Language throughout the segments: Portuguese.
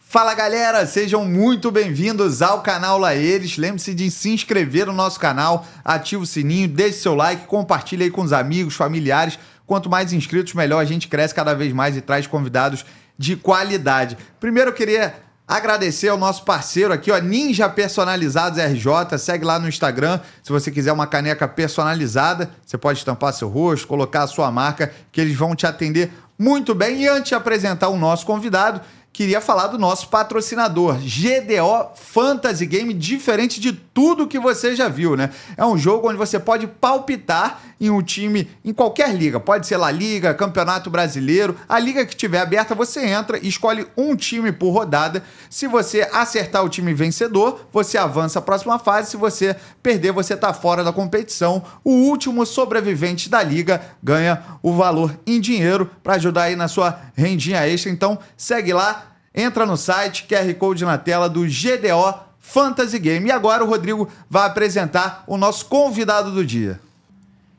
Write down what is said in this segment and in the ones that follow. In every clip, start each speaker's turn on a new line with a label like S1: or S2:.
S1: Fala galera, sejam muito bem-vindos ao canal Lá Eles. Lembre-se de se inscrever no nosso canal, ativa o sininho, deixe seu like, compartilhe aí com os amigos, familiares. Quanto mais inscritos, melhor, a gente cresce cada vez mais e traz convidados de qualidade. Primeiro eu queria agradecer ao nosso parceiro aqui, ó, Ninja Personalizados RJ. Segue lá no Instagram. Se você quiser uma caneca personalizada, você pode estampar seu rosto, colocar a sua marca, que eles vão te atender muito bem. E antes de apresentar o nosso convidado, queria falar do nosso patrocinador, GDO Fantasy Game, diferente de tudo que você já viu, né? É um jogo onde você pode palpitar em um time, em qualquer liga. Pode ser La Liga, Campeonato Brasileiro. A liga que estiver aberta, você entra e escolhe um time por rodada. Se você acertar o time vencedor, você avança à próxima fase. Se você perder, você está fora da competição. O último sobrevivente da liga ganha o valor em dinheiro para ajudar aí na sua rendinha extra. Então, segue lá. Entra no site, QR Code na tela do GDO Fantasy Game. E agora o Rodrigo vai apresentar o nosso convidado do dia.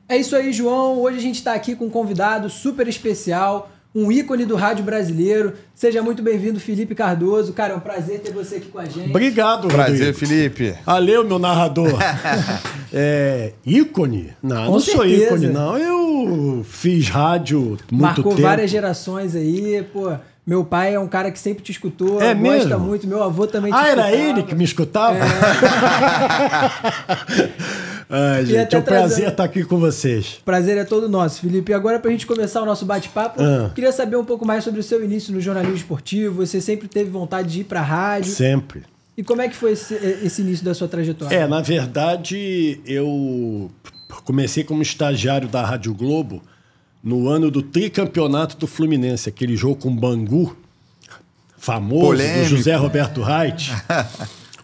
S2: É isso aí, João. Hoje a gente está aqui com um convidado super especial, um ícone do rádio brasileiro. Seja muito bem-vindo, Felipe Cardoso. Cara, é um prazer ter você aqui com a gente.
S3: Obrigado, Rodrigo.
S1: Prazer, Felipe.
S3: Valeu, meu narrador. Ícone? Não,
S2: Com
S3: não
S2: certeza.
S3: sou ícone, não. Eu fiz rádio muito
S2: Marcou
S3: tempo.
S2: várias gerações aí, pô. Meu pai é um cara que sempre te escutou,
S3: É
S2: gosta
S3: mesmo?
S2: muito. Meu avô também te escutava.
S3: Era ele que me escutava? Ai,
S2: E
S3: gente,
S2: até
S3: é um prazer
S2: trazendo-
S3: estar aqui com vocês.
S2: Prazer é todo nosso, Felipe. E agora, pra gente começar o nosso bate-papo, queria saber um pouco mais sobre o seu início no jornalismo esportivo. Você sempre teve vontade de ir pra rádio.
S3: Sempre.
S2: E como é que foi esse início da sua trajetória?
S3: Na verdade, eu comecei como estagiário da Rádio Globo no ano do tricampeonato do Fluminense, aquele jogo com Bangu, famoso,
S1: Polêmico.
S3: do José Roberto Reit,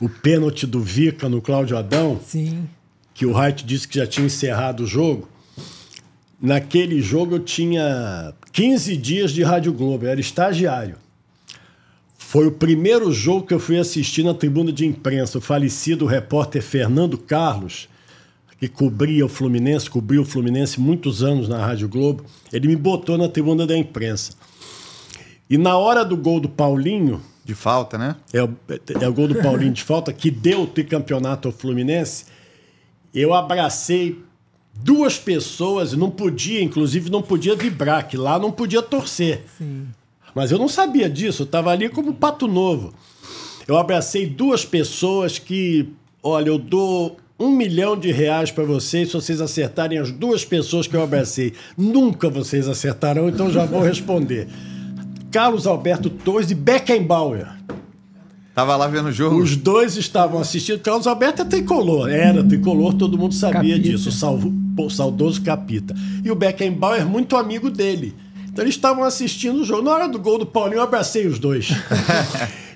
S3: o pênalti do Vica no Cláudio Adão,
S2: Sim.
S3: que o Reit disse que já tinha encerrado o jogo. Naquele jogo eu tinha 15 dias de Rádio Globo, eu era estagiário. Foi o primeiro jogo que eu fui assistir na tribuna de imprensa. O falecido repórter Fernando Carlos, que cobriu o Fluminense muitos anos na Rádio Globo, ele me botou na tribuna da imprensa. E na hora do gol do Paulinho,
S1: De falta, né?
S3: é o gol do Paulinho de falta, que deu o tricampeonato ao Fluminense, eu abracei duas pessoas, inclusive não podia vibrar, que lá não podia torcer.
S2: Sim.
S3: Mas eu não sabia disso, eu estava ali como pato novo. Eu abracei duas pessoas que, olha, eu dou R$1 milhão para vocês se vocês acertarem as duas pessoas que eu abracei. Nunca vocês acertarão, então já vou responder. Carlos Alberto Torres e Beckenbauer.
S1: Tava lá vendo o jogo.
S3: Os dois estavam assistindo. Carlos Alberto é tricolor. Era tricolor, todo mundo sabia
S2: Capita.
S3: disso. O saudoso Capita. E o Beckenbauer é muito amigo dele. Então eles estavam assistindo o jogo. Na hora do gol do Paulinho, eu abracei os dois.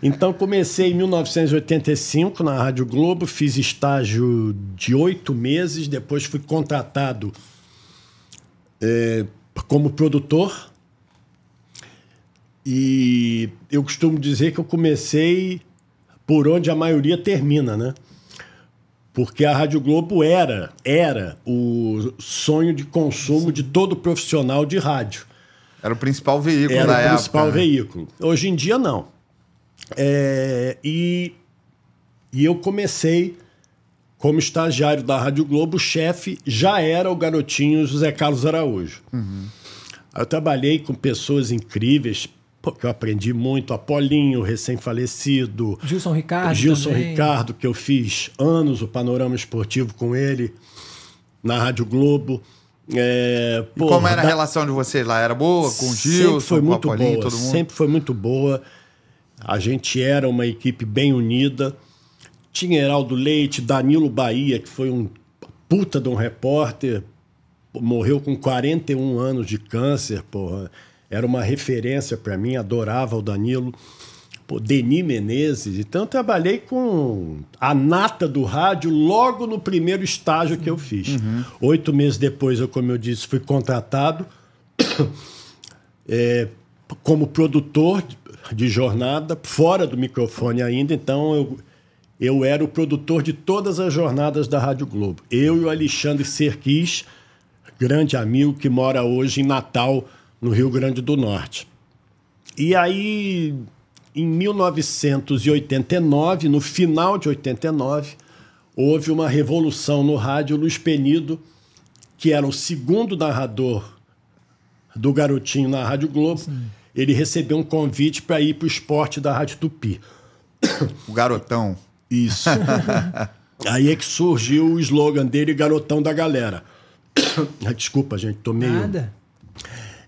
S3: Então comecei em 1985 na Rádio Globo, fiz estágio de 8 meses, depois fui contratado como produtor. E eu costumo dizer que eu comecei por onde a maioria termina, né? Porque a Rádio Globo era o sonho de consumo de todo profissional de rádio.
S1: Era o principal veículo
S3: Era
S1: da
S3: o
S1: época.
S3: principal
S1: né?
S3: veículo. Hoje em dia, não. E eu comecei como estagiário da Rádio Globo, o chefe já era o garotinho José Carlos Araújo. Eu trabalhei com pessoas incríveis, porque eu aprendi muito. Apolinho, recém-falecido.
S2: Gilson Ricardo
S3: Gilson
S2: também.
S3: Ricardo, que eu fiz anos o Panorama Esportivo com ele, na Rádio Globo.
S1: E como era a relação de vocês lá? Era boa com o Gilson,
S3: sempre foi
S1: com o
S3: muito
S1: Apolinho,
S3: boa,
S1: todo mundo?
S3: sempre foi muito boa. A gente era uma equipe bem unida. Tinha Heraldo Leite, Danilo Bahia, que foi um puta de um repórter, morreu com 41 anos de câncer, porra. Era uma referência para mim, adorava o Danilo. Denis Menezes. Então eu trabalhei com a nata do rádio logo no primeiro estágio que eu fiz. 8 meses depois, como eu disse, fui contratado como produtor de jornada, fora do microfone ainda. Então eu era o produtor de todas as jornadas da Rádio Globo. Eu e o Alexandre Serquis, grande amigo que mora hoje em Natal, no Rio Grande do Norte. E aí em 1989, no final de 89, houve uma revolução no rádio. Luiz Penido, que era o segundo narrador do Garotinho na Rádio Globo, ele recebeu um convite para ir para o esporte da Rádio Tupi.
S1: O Garotão.
S3: Isso. Aí é que surgiu o slogan dele, Garotão da Galera. Desculpa, gente, tô meio...
S2: Nada.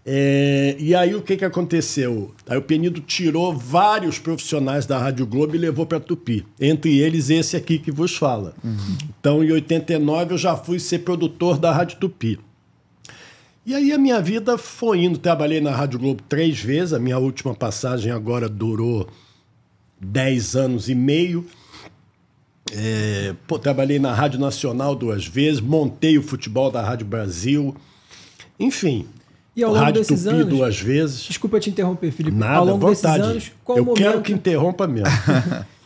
S3: E aí o que aconteceu? Aí o Penido tirou vários profissionais da Rádio Globo e levou para Tupi. Entre eles esse aqui que vos fala. Então em 89 eu já fui ser produtor da Rádio Tupi. E aí a minha vida foi indo. Trabalhei na Rádio Globo 3 vezes. A minha última passagem agora durou 10 anos e meio. Trabalhei na Rádio Nacional 2 vezes. Montei o futebol da Rádio Brasil. Enfim...
S2: E ao longo
S3: Rádio
S2: desses
S3: Tupi
S2: anos,
S3: 2 vezes.
S2: Desculpa te interromper, Felipe.
S3: Nada,
S2: ao longo desses
S3: vontade.
S2: anos,
S3: Eu quero que interrompa mesmo.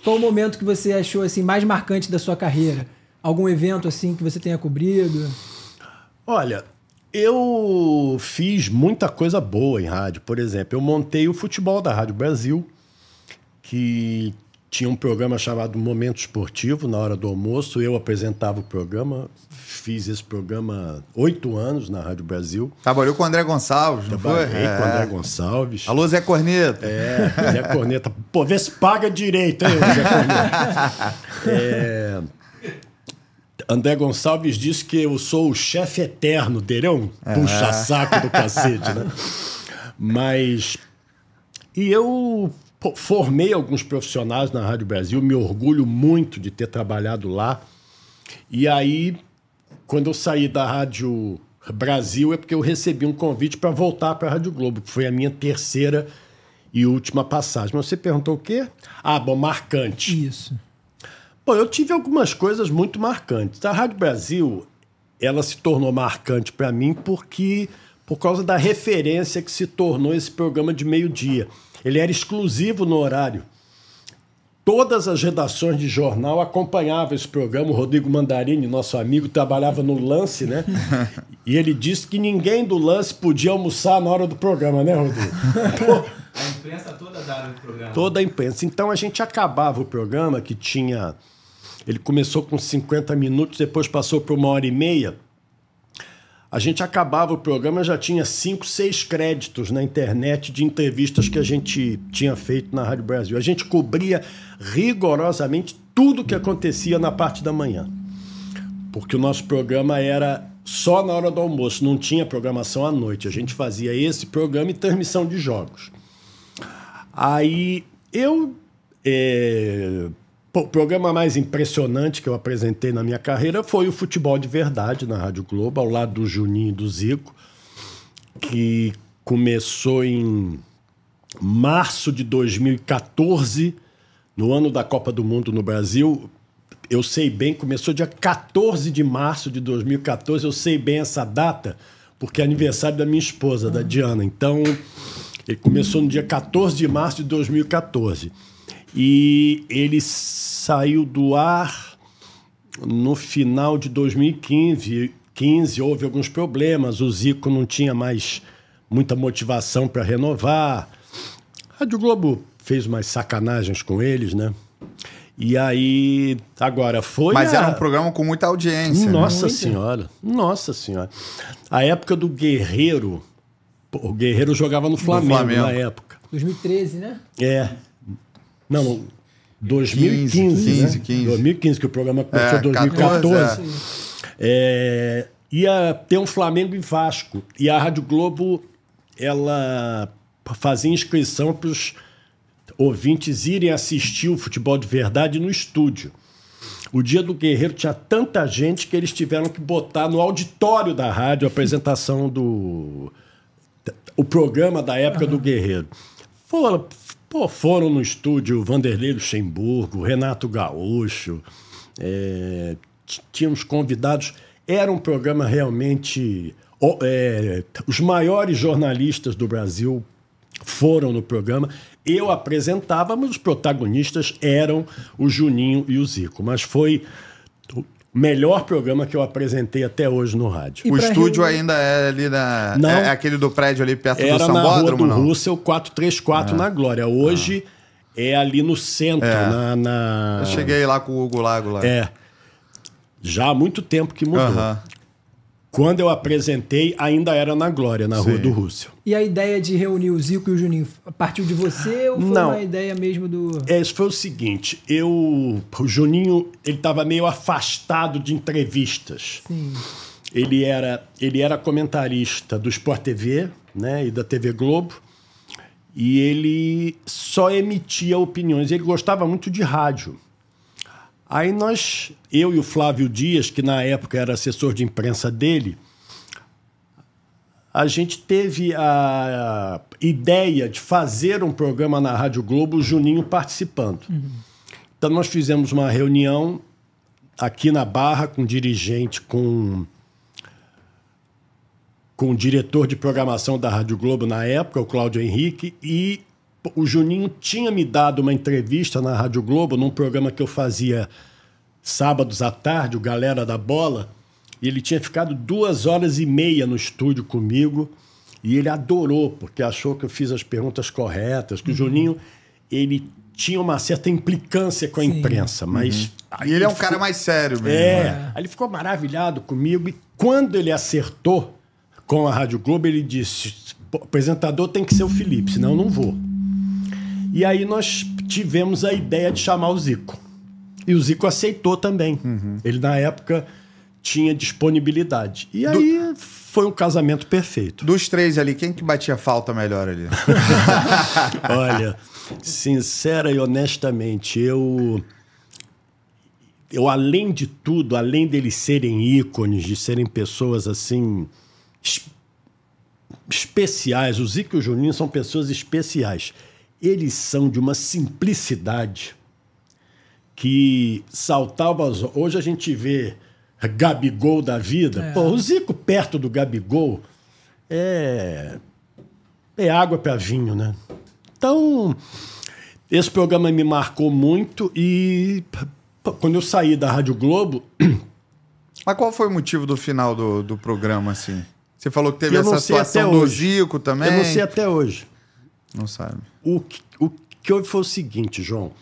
S2: Qual o momento que você achou assim, mais marcante da sua carreira? Algum evento assim que você tenha cobrido?
S3: Olha, eu fiz muita coisa boa em rádio. Por exemplo, eu montei o futebol da Rádio Brasil, que tinha um programa chamado Momento Esportivo, na hora do almoço. Eu apresentava o programa. Fiz esse programa 8 anos na Rádio Brasil.
S1: Trabalhou com o André Gonçalves, não foi?
S3: Trabalhei com o André Gonçalves.
S1: Alô, Zé Corneta.
S3: Zé Corneta. Pô, vê se paga direito, hein, Zé Corneta. André Gonçalves disse que eu sou o chefe eterno dele. É um puxa-saco do cacete, né? Mas... E eu formei alguns profissionais na Rádio Brasil. Me orgulho muito de ter trabalhado lá. E aí... Quando eu saí da Rádio Brasil é porque eu recebi um convite para voltar para a Rádio Globo, que foi a minha terceira e última passagem. Mas você perguntou o quê? Bom, marcante.
S2: Isso.
S3: Bom, eu tive algumas coisas muito marcantes. A Rádio Brasil, ela se tornou marcante para mim por causa da referência que se tornou esse programa de meio-dia. Ele era exclusivo no horário. Todas as redações de jornal acompanhavam esse programa. O Rodrigo Mandarini, nosso amigo, trabalhava no Lance, né? E ele disse que ninguém do Lance podia almoçar na hora do programa, né, Rodrigo?
S4: A imprensa toda da área do programa.
S3: Toda a imprensa. Então a gente acabava o programa, que tinha... Ele começou com 50 minutos, depois passou por 1h30. A gente acabava o programa, já tinha 5, 6 créditos na internet de entrevistas que a gente tinha feito na Rádio Brasil. A gente cobria rigorosamente tudo que acontecia na parte da manhã. Porque o nosso programa era só na hora do almoço, não tinha programação à noite. A gente fazia esse programa e transmissão de jogos. Aí o programa mais impressionante que eu apresentei na minha carreira foi o Futebol de Verdade na Rádio Globo, ao lado do Juninho e do Zico, que começou em março de 2014, no ano da Copa do Mundo no Brasil. Eu sei bem, começou dia 14 de março de 2014, eu sei bem essa data, porque é aniversário da minha esposa, da Diana. Então, ele começou no dia 14 de março de 2014. E ele saiu do ar no final de 2015. Houve alguns problemas, o Zico não tinha mais muita motivação para renovar. A Rádio Globo fez umas sacanagens com eles, né? E aí, agora foi...
S1: Mas era um programa com muita audiência.
S3: Nossa
S1: né?
S3: Senhora, nossa Senhora. A época do Guerreiro, o Guerreiro jogava no Flamengo na época.
S2: 2013, né?
S3: Não, 2015, 2015, que o programa começou em 2014. Ia ter um Flamengo e Vasco. E a Rádio Globo, ela fazia inscrição para os ouvintes irem assistir o Futebol de Verdade no estúdio. O dia do Guerreiro tinha tanta gente que eles tiveram que botar no auditório da rádio a apresentação o programa da época do Guerreiro. Foram no estúdio Vanderlei Luxemburgo, Renato Gaúcho, tínhamos convidados. Era um programa realmente... os maiores jornalistas do Brasil foram no programa. Eu apresentava, mas os protagonistas eram o Juninho e o Zico. Mas foi o melhor programa que eu apresentei até hoje no rádio.
S1: O estúdio ainda é ali na... É aquele do prédio ali perto do
S3: Sambódromo?
S1: Era na Rua do
S3: Russell, 434 na Glória. Hoje É ali no centro,
S1: Eu cheguei lá com o Hugo Lago lá.
S3: Já há muito tempo que mudou. Quando eu apresentei, ainda era na Glória, na Rua do Rússio.
S2: E a ideia de reunir o Zico e o Juninho partiu de você ou foi uma ideia mesmo do...
S3: Isso foi o seguinte, o Juninho, ele estava meio afastado de entrevistas.
S2: Sim.
S3: Ele era comentarista do Sport TV, né, e da TV Globo, e ele só emitia opiniões. Ele gostava muito de rádio. Aí eu e o Flávio Dias, que na época era assessor de imprensa dele, a gente teve a ideia de fazer um programa na Rádio Globo, o Juninho participando. Então nós fizemos uma reunião aqui na Barra com dirigente, com o diretor de programação da Rádio Globo na época, o Cláudio Henrique, e o Juninho tinha me dado uma entrevista na Rádio Globo, num programa que eu fazia sábados à tarde, o Galera da Bola, e ele tinha ficado 2h30 no estúdio comigo, e ele adorou, porque achou que eu fiz as perguntas corretas, que o Juninho, ele tinha uma certa implicância com a imprensa, mas...
S1: E ele é um cara mais sério mesmo.
S3: Aí ele ficou maravilhado comigo, e quando ele acertou com a Rádio Globo, ele disse, o apresentador tem que ser o Felipe, senão eu não vou. E aí nós tivemos a ideia de chamar o Zico. E o Zico aceitou também. Ele, na época, tinha disponibilidade. E aí foi um casamento perfeito.
S1: Dos três ali, quem que batia falta melhor ali?
S3: Olha, sincera e honestamente, eu além de tudo, além deles serem ícones, de serem pessoas assim especiais, o Zico e o Juninho são pessoas especiais. Eles são de uma simplicidade que saltava aos... Hoje a gente vê Gabigol da vida. Pô, o Zico perto do Gabigol é água para vinho, né? Então, esse programa me marcou muito e quando eu saí da Rádio Globo...
S1: Mas qual foi o motivo do final do programa, assim? Você falou que teve essa situação do Zico também.
S3: Eu não sei até hoje.
S1: Não sabe.
S3: O que houve foi o seguinte, João.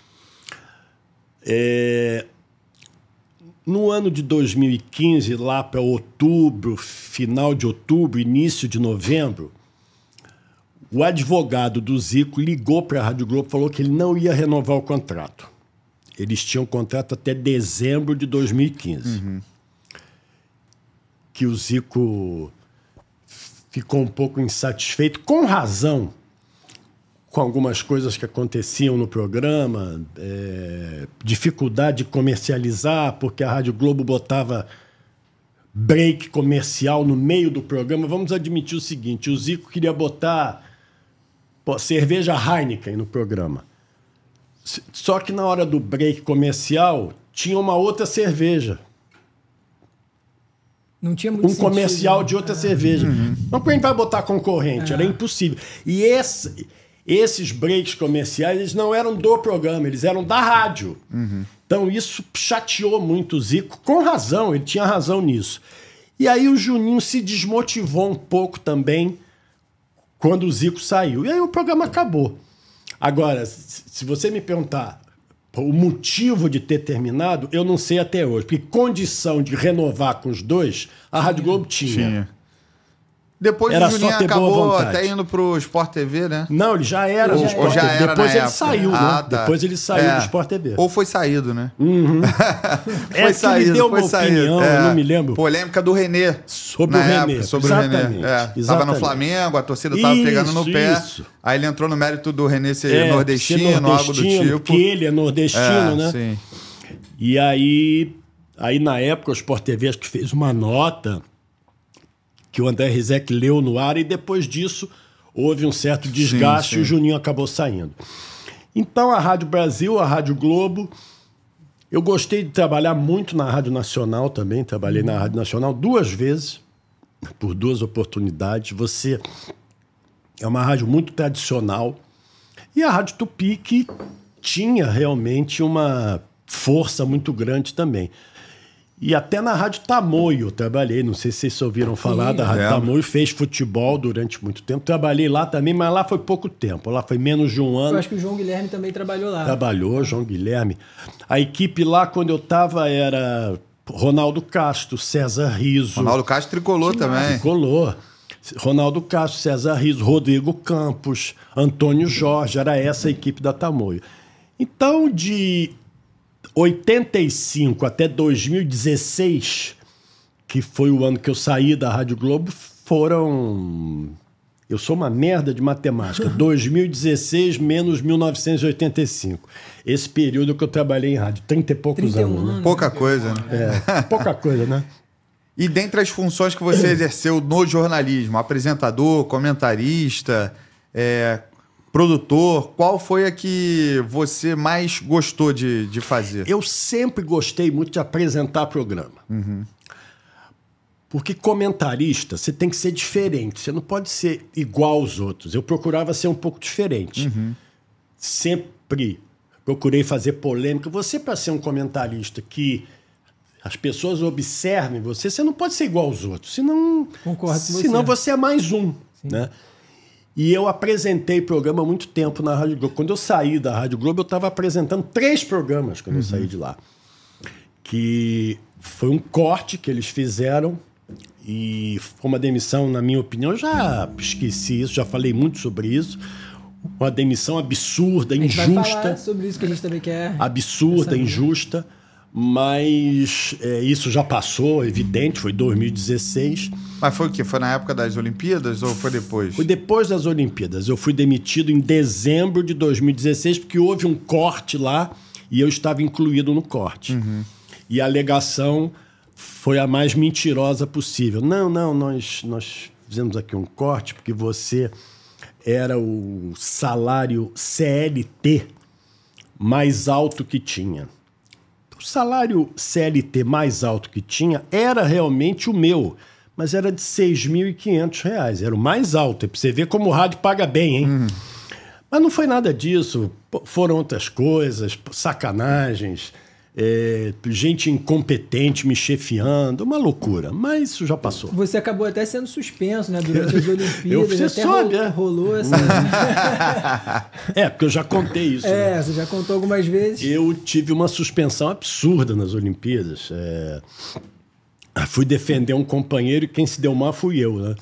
S3: No ano de 2015, lá para outubro, final de outubro, início de novembro, o advogado do Zico ligou para a Rádio Globo e falou que ele não ia renovar o contrato. Eles tinham contrato até dezembro de 2015. Que o Zico ficou um pouco insatisfeito, com razão, com algumas coisas que aconteciam no programa, dificuldade de comercializar, porque a Rádio Globo botava break comercial no meio do programa. Vamos admitir o seguinte, o Zico queria botar cerveja Heineken no programa. Só que na hora do break comercial, tinha uma outra cerveja.
S2: Não tinha muito sentido,
S3: comercial de outra cerveja. Então, como a gente vai botar concorrente? Era impossível. E esses breaks comerciais, eles não eram do programa, eles eram da rádio. Então, isso chateou muito o Zico, com razão, ele tinha razão nisso. E aí o Juninho se desmotivou um pouco também quando o Zico saiu. E aí o programa acabou. Agora, se você me perguntar o motivo de ter terminado, eu não sei até hoje. Porque condição de renovar com os dois, a Rádio Globo tinha.
S1: Depois
S3: era
S1: o Juninho
S3: só ter
S1: acabou
S3: boa vontade.
S1: Até indo pro Sport TV, né?
S3: Não, ele já era no Sport
S1: já
S3: TV.
S1: Era
S3: depois ele
S1: época.
S3: saiu, né?
S1: Tá.
S3: Depois ele saiu do Sport TV.
S1: Ou foi saído, né?
S3: Foi saído, ele deu uma opinião, eu não me lembro.
S1: Polêmica do René.
S3: Sobre o René.
S1: Sobre o René. Tava no Flamengo, a torcida tava pegando no pé. Aí ele entrou no mérito do René ser nordestino, algo do tipo.
S3: Que ele é nordestino, né?
S1: Sim.
S3: E aí na época o Sport TV acho que fez uma nota que o André Rizek leu no ar, e depois disso houve um certo desgaste e o Juninho acabou saindo. Então a Rádio Brasil, a Rádio Globo, eu gostei de trabalhar muito na Rádio Nacional também, trabalhei na Rádio Nacional 2 vezes, por 2 oportunidades. Você é uma rádio muito tradicional, e a Rádio Tupi, que tinha realmente uma força muito grande também. E até na Rádio Tamoio eu trabalhei, não sei se vocês ouviram falar da Rádio Tamoio, fez futebol durante muito tempo. Trabalhei lá também, mas lá foi pouco tempo, lá foi menos de um ano.
S2: Eu acho que o João Guilherme também trabalhou lá.
S3: Trabalhou, João Guilherme. A equipe lá, quando eu estava, era Ronaldo Castro, César Rizzo.
S1: Ronaldo Castro tricolor também.
S3: Tricolor. Ronaldo Castro, César Rizzo, Rodrigo Campos, Antônio Jorge, era essa a equipe da Tamoio. Então, de 85 até 2016, que foi o ano que eu saí da Rádio Globo, foram... Eu sou uma merda de matemática. 2016 menos 1985. Esse período que eu trabalhei em rádio. 30 e poucos anos. Né?
S1: Pouca coisa, né?
S3: Pouca coisa, né?
S1: E dentre as funções que você exerceu no jornalismo, apresentador, comentarista, produtor, qual foi a que você mais gostou de fazer?
S3: Eu sempre gostei muito de apresentar programa. Porque comentarista, você tem que ser diferente. Você não pode ser igual aos outros. Eu procurava ser um pouco diferente. Sempre procurei fazer polêmica. Você, para ser um comentarista que as pessoas observem você, você não pode ser igual aos outros. Senão,
S2: Concordo com você.
S3: Senão você é mais um. Né? E eu apresentei programa há muito tempo na Rádio Globo. Quando eu saí da Rádio Globo, eu estava apresentando 3 programas quando eu saí de lá. Que foi um corte que eles fizeram e foi uma demissão, na minha opinião, eu já esqueci isso, já falei muito sobre isso. Uma demissão absurda, injusta. A gente vai falar
S2: sobre isso que a gente também quer.
S3: Absurda, injusta, mas isso já passou, evidente, foi 2016.
S1: Mas foi o quê? Foi na época das Olimpíadas ou foi depois?
S3: Foi depois das Olimpíadas. Eu fui demitido em dezembro de 2016 porque houve um corte lá e eu estava incluído no corte. E a alegação foi a mais mentirosa possível. Não, nós fizemos aqui um corte porque você era o salário CLT mais alto que tinha. O salário CLT mais alto que tinha era realmente o meu, mas era de R$ 6.500. Era o mais alto. É pra você ver como o rádio paga bem, hein? Mas não foi nada disso. Foram outras coisas, sacanagens, gente incompetente me chefiando, uma loucura. Mas isso já passou.
S2: Você acabou até sendo suspenso, né? Durante as Olimpíadas.
S3: Você
S2: até
S3: soube,
S2: rolou essa...
S3: porque eu já contei isso. Né?
S2: Você já contou algumas vezes.
S3: Eu tive uma suspensão absurda nas Olimpíadas. Fui defender um companheiro e quem se deu mal fui eu, né?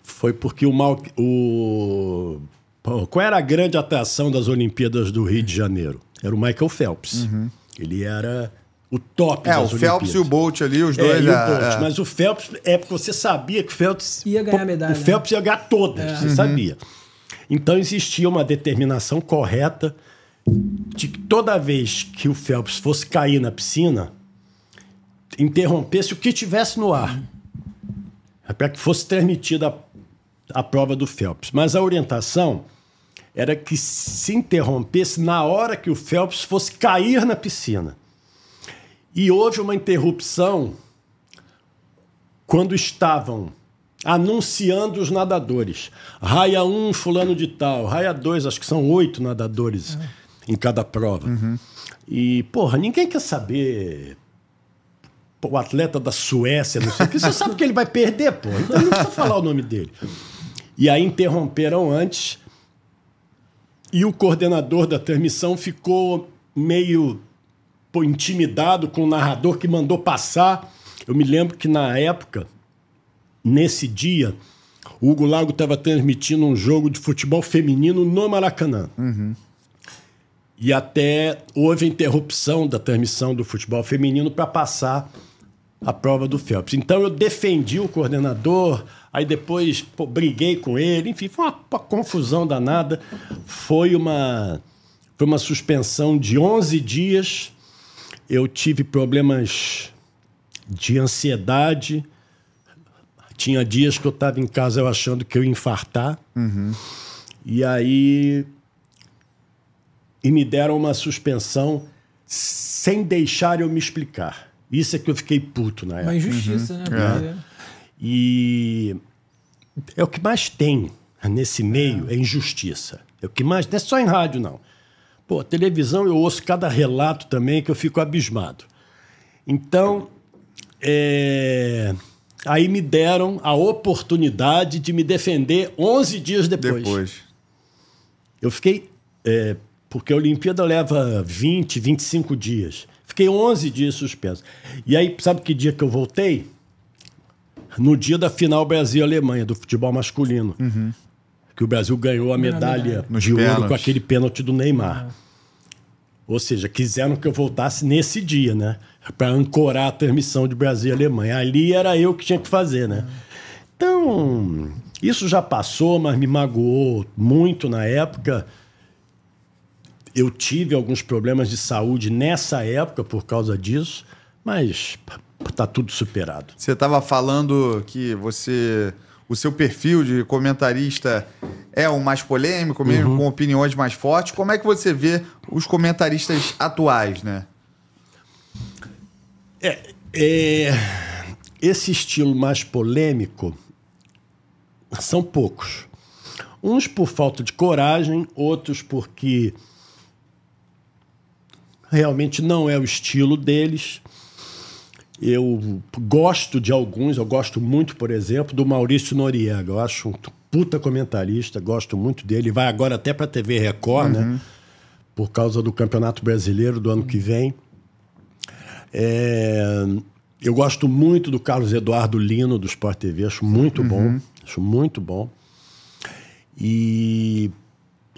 S3: Foi porque qual era a grande atração das Olimpíadas do Rio de Janeiro? Era o Michael Phelps. Ele era o top das Olimpíadas.
S1: O Phelps e o Bolt ali, os dois.
S3: E o Bolt. Mas o Phelps, porque você sabia que o Phelps...
S2: ia ganhar medalha.
S3: O Phelps ia ganhar todas, você sabia. Então existia uma determinação correta de que toda vez que o Phelps fosse cair na piscina, interrompesse o que tivesse no ar, para que fosse transmitida a prova do Phelps. Mas a orientação era que se interrompesse na hora que o Phelps fosse cair na piscina. E houve uma interrupção quando estavam anunciando os nadadores. Raia 1, fulano de tal. Raia 2, acho que são 8 nadadores em cada prova. E, ninguém quer saber... o atleta da Suécia, não sei o que. Você sabe que ele vai perder, então não precisa falar o nome dele. E aí interromperam antes e o coordenador da transmissão ficou meio intimidado com o narrador que mandou passar. Eu me lembro que na época, nesse dia, o Hugo Lago estava transmitindo um jogo de futebol feminino no Maracanã. E até houve interrupção da transmissão do futebol feminino para passar a prova do Phelps. Então eu defendi o coordenador, aí depois briguei com ele, enfim, foi uma confusão danada. Foi uma suspensão de 11 dias. Eu tive problemas de ansiedade. Tinha dias que eu estava em casa eu achando que eu ia infartar. E aí me deram uma suspensão sem deixar eu me explicar. Isso é que eu fiquei puto na época.
S2: Uma injustiça, né?
S3: E é o que mais tem nesse meio, é injustiça. É o que mais... Não é só em rádio, não. Televisão eu ouço cada relato também que eu fico abismado. Então, Aí me deram a oportunidade de me defender 11 dias depois. Eu fiquei... porque a Olimpíada leva 20, 25 dias. Fiquei 11 dias suspenso. E aí, sabe que dia que eu voltei? No dia da final Brasil-Alemanha, do futebol masculino. Que o Brasil ganhou a medalha de ouro com aquele pênalti do Neymar. Ou seja, quiseram que eu voltasse nesse dia, né? Para ancorar a transmissão de Brasil e Alemanha. Ali era eu que tinha que fazer, né? Então, isso já passou, mas me magoou muito na época. Eu tive alguns problemas de saúde nessa época por causa disso, mas tá tudo superado.
S1: Você estava falando que o seu perfil de comentarista é o mais polêmico, mesmo com opiniões mais fortes. Como é que você vê os comentaristas atuais, né?
S3: Esse estilo mais polêmico são poucos. Uns por falta de coragem, outros porque realmente não é o estilo deles. Eu gosto de alguns, eu gosto muito, por exemplo, do Maurício Noriega. Eu acho um puta comentarista, gosto muito dele. Vai agora até para a TV Record, né? Por causa do Campeonato Brasileiro do ano que vem. Eu gosto muito do Carlos Eduardo Lino, do Sport TV. Acho muito bom. Acho muito bom. E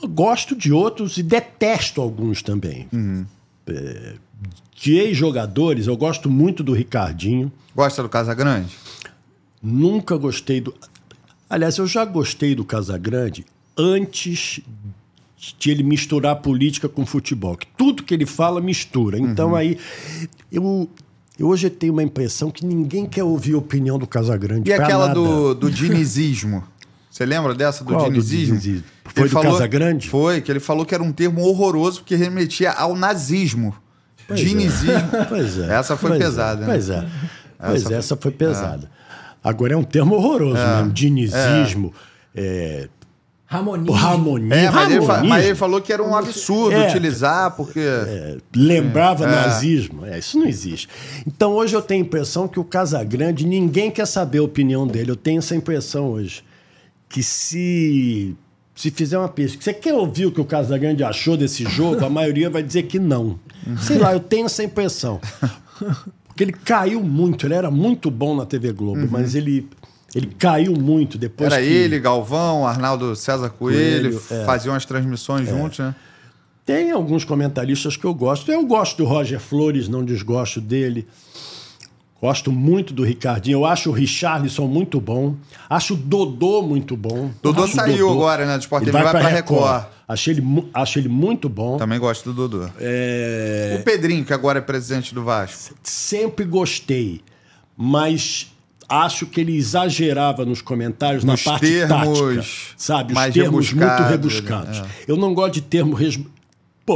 S3: gosto de outros e detesto alguns também. De ex-jogadores, eu gosto muito do Ricardinho.
S1: Gosta do Casagrande?
S3: Nunca gostei do... Aliás, eu já gostei do Casagrande antes de ele misturar política com futebol. Que tudo que ele fala mistura. Então aí... Eu hoje tenho uma impressão que ninguém quer ouvir a opinião do Casagrande.
S1: E aquela do dinizismo? Você lembra dessa do dinizismo?
S3: Foi do Casagrande?
S1: Foi, que ele falou que era um termo horroroso porque remetia ao nazismo. Dinizismo.
S3: Pois é.
S1: Essa foi pesada.
S3: Né? Essa foi pesada. Agora é um termo horroroso mesmo. Dinizismo.
S2: Ramonismo.
S1: Mas ele falou que era um absurdo utilizar, porque...
S3: lembrava nazismo. Isso não existe. Então hoje eu tenho a impressão que o Casagrande, ninguém quer saber a opinião dele. Eu tenho essa impressão hoje. Que se fizer uma pesquisa, você quer ouvir o que o Casagrande achou desse jogo? A maioria vai dizer que não. Sei lá, eu tenho essa impressão. Porque ele caiu muito, ele era muito bom na TV Globo, mas ele caiu muito depois.
S1: Era ele, Galvão, Arnaldo César Coelho faziam as transmissões juntos, né?
S3: Tem alguns comentaristas que eu gosto. Eu gosto do Roger Flores, não desgosto dele. Gosto muito do Ricardinho. Eu acho o Richarlison muito bom. Acho o Dodô muito bom.
S1: Dodô saiu agora, né? Do Sport TV, vai pra Record.
S3: Acho ele muito bom.
S1: Também gosto do Dodô. O Pedrinho, que agora é presidente do Vasco.
S3: Sempre gostei. Mas acho que ele exagerava nos comentários, na parte tática. Sabe? Os termos muito rebuscados. Eu não gosto de termo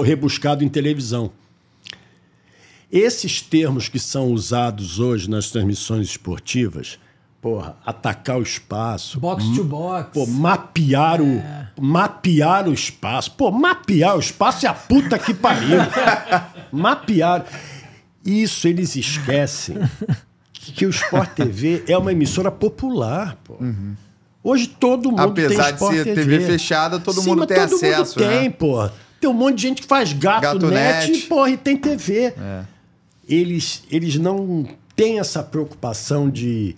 S3: rebuscado em televisão. Esses termos que são usados hoje nas transmissões esportivas, atacar o espaço...
S2: Box to box.
S3: Mapear o espaço. Mapear o espaço é a puta que pariu. Mapear. Isso eles esquecem que o Sport TV é uma emissora popular, Hoje todo mundo tem Sport TV.
S1: Apesar de ser TV fechada, todo mundo tem acesso,
S3: todo mundo tem, Tem um monte de gente que faz gato net e tem TV. Eles não têm essa preocupação de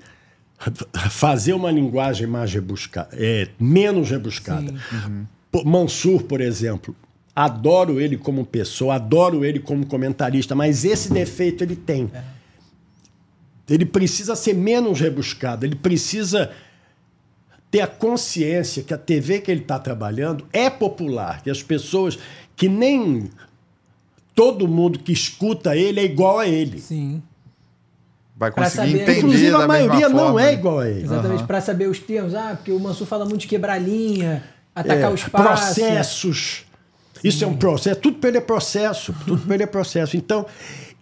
S3: fazer uma linguagem mais rebuscada, menos rebuscada. Mansur, por exemplo, adoro ele como pessoa, adoro ele como comentarista, mas esse defeito ele tem. Ele precisa ser menos rebuscado, ele precisa ter a consciência que a TV que ele está trabalhando é popular, que as pessoas, que nem todo mundo que escuta ele é igual a ele.
S2: Sim.
S1: Vai conseguir entender.
S3: Inclusive, a maioria não é igual a ele.
S2: Exatamente, para saber os termos. Porque o Mansur fala muito de quebrar linha, atacar o espaço.
S3: Processos. Isso é um processo. Tudo para ele é processo. Tudo para ele é processo. Então,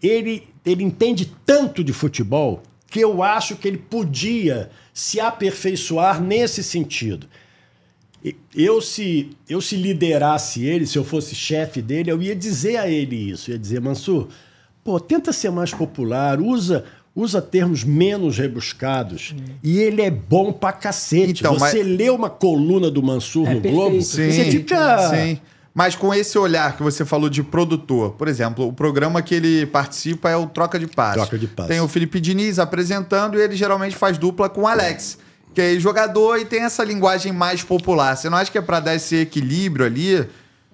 S3: ele entende tanto de futebol que eu acho que ele podia se aperfeiçoar nesse sentido. Eu se liderasse ele, se eu fosse chefe dele, eu ia dizer a ele isso. Ia dizer, Mansur, tenta ser mais popular, usa usa termos menos rebuscados e ele é bom pra cacete.
S1: Então,
S3: você lê uma coluna do Mansur no
S2: perfeito.
S3: Globo,
S1: Sim,
S3: você fica...
S1: Sim. Mas com esse olhar que você falou de produtor, por exemplo, o programa que ele participa é o Troca de Passe.
S3: Troca de Passe.
S1: Tem o Felipe Diniz apresentando e ele geralmente faz dupla com o Alex, que é jogador e tem essa linguagem mais popular. Você não acha que é para dar esse equilíbrio ali?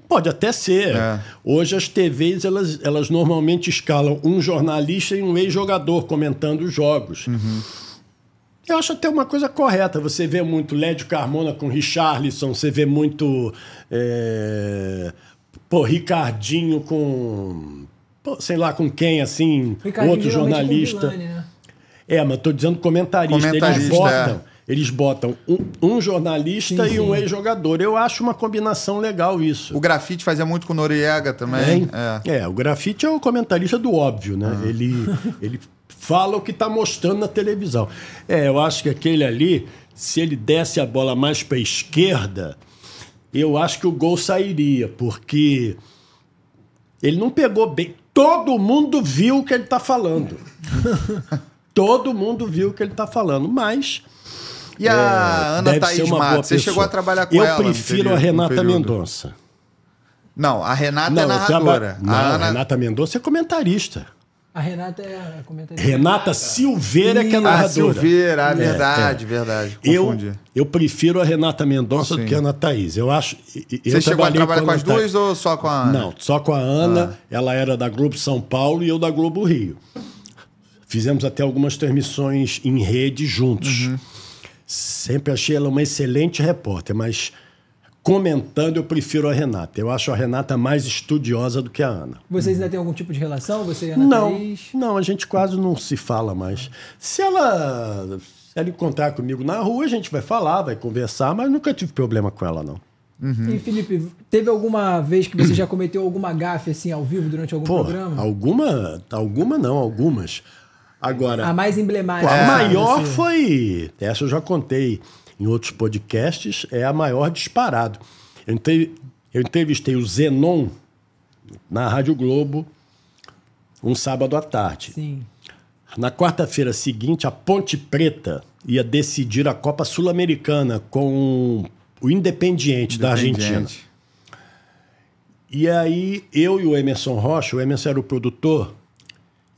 S3: Pode até ser.
S1: É.
S3: Hoje as TVs, elas normalmente escalam um jornalista e um ex-jogador comentando os jogos. Eu acho até uma coisa correta. Você vê muito Lédio Carmona com Richarlison, você vê muito Ricardinho com... sei lá com quem, assim,
S2: Ricardinho,
S3: outro
S2: geralmente,
S3: jornalista.
S2: com Vilani, né?
S3: Mas tô dizendo comentarista. Eles botam um jornalista
S2: Sim,
S3: e um
S2: sim.
S3: ex-jogador. Eu acho uma combinação legal isso.
S1: O Grafite fazia muito com o Noriega também.
S3: O Grafite é o comentarista do óbvio, né? Ele fala o que está mostrando na televisão. Eu acho que aquele ali, se ele desse a bola mais para a esquerda, eu acho que o gol sairia, porque ele não pegou bem. Todo mundo viu o que ele está falando. Todo mundo viu o que ele está falando, mas...
S1: E a Ana
S3: deve
S1: Thaís
S3: ser uma boa
S1: Matos, você
S3: pessoa.
S1: chegou a trabalhar com
S3: eu
S1: ela?
S3: prefiro a Renata Mendonça.
S1: Não, a Renata é narradora.
S3: A Renata Mendonça é comentarista.
S2: A Renata é comentarista.
S3: Renata Silveira que é
S1: A
S3: narradora.
S1: Silveira, verdade. Confundi.
S3: Eu prefiro a Renata Mendonça do que a Ana Thaís. Eu acho.
S1: Você chegou a trabalhar com as duas ou só com a Ana?
S3: Não, só com a Ana. Ela era da Globo São Paulo e eu da Globo Rio. Fizemos até algumas transmissões em rede juntos. Sempre achei ela uma excelente repórter, mas comentando eu prefiro a Renata. Eu acho a Renata mais estudiosa do que a Ana.
S2: Vocês ainda têm algum tipo de relação? Você e a Ana Thaís?
S3: Não, a gente quase não se fala mais. Se ela encontrar comigo na rua, a gente vai falar, vai conversar, mas nunca tive problema com ela, não.
S2: E, Felipe, teve alguma vez que você já cometeu alguma gafe assim ao vivo durante algum programa?
S3: Algumas. Agora,
S2: A mais emblemática.
S3: a maior
S2: assim.
S3: foi... Essa eu já contei em outros podcasts, é a maior disparado. Eu entrevistei o Zenon na Rádio Globo um sábado à tarde.
S2: Sim.
S3: Na quarta-feira seguinte, a Ponte Preta ia decidir a Copa Sul-Americana com o Independiente da Argentina. E aí, eu e o Emerson Rocha, o Emerson era o produtor,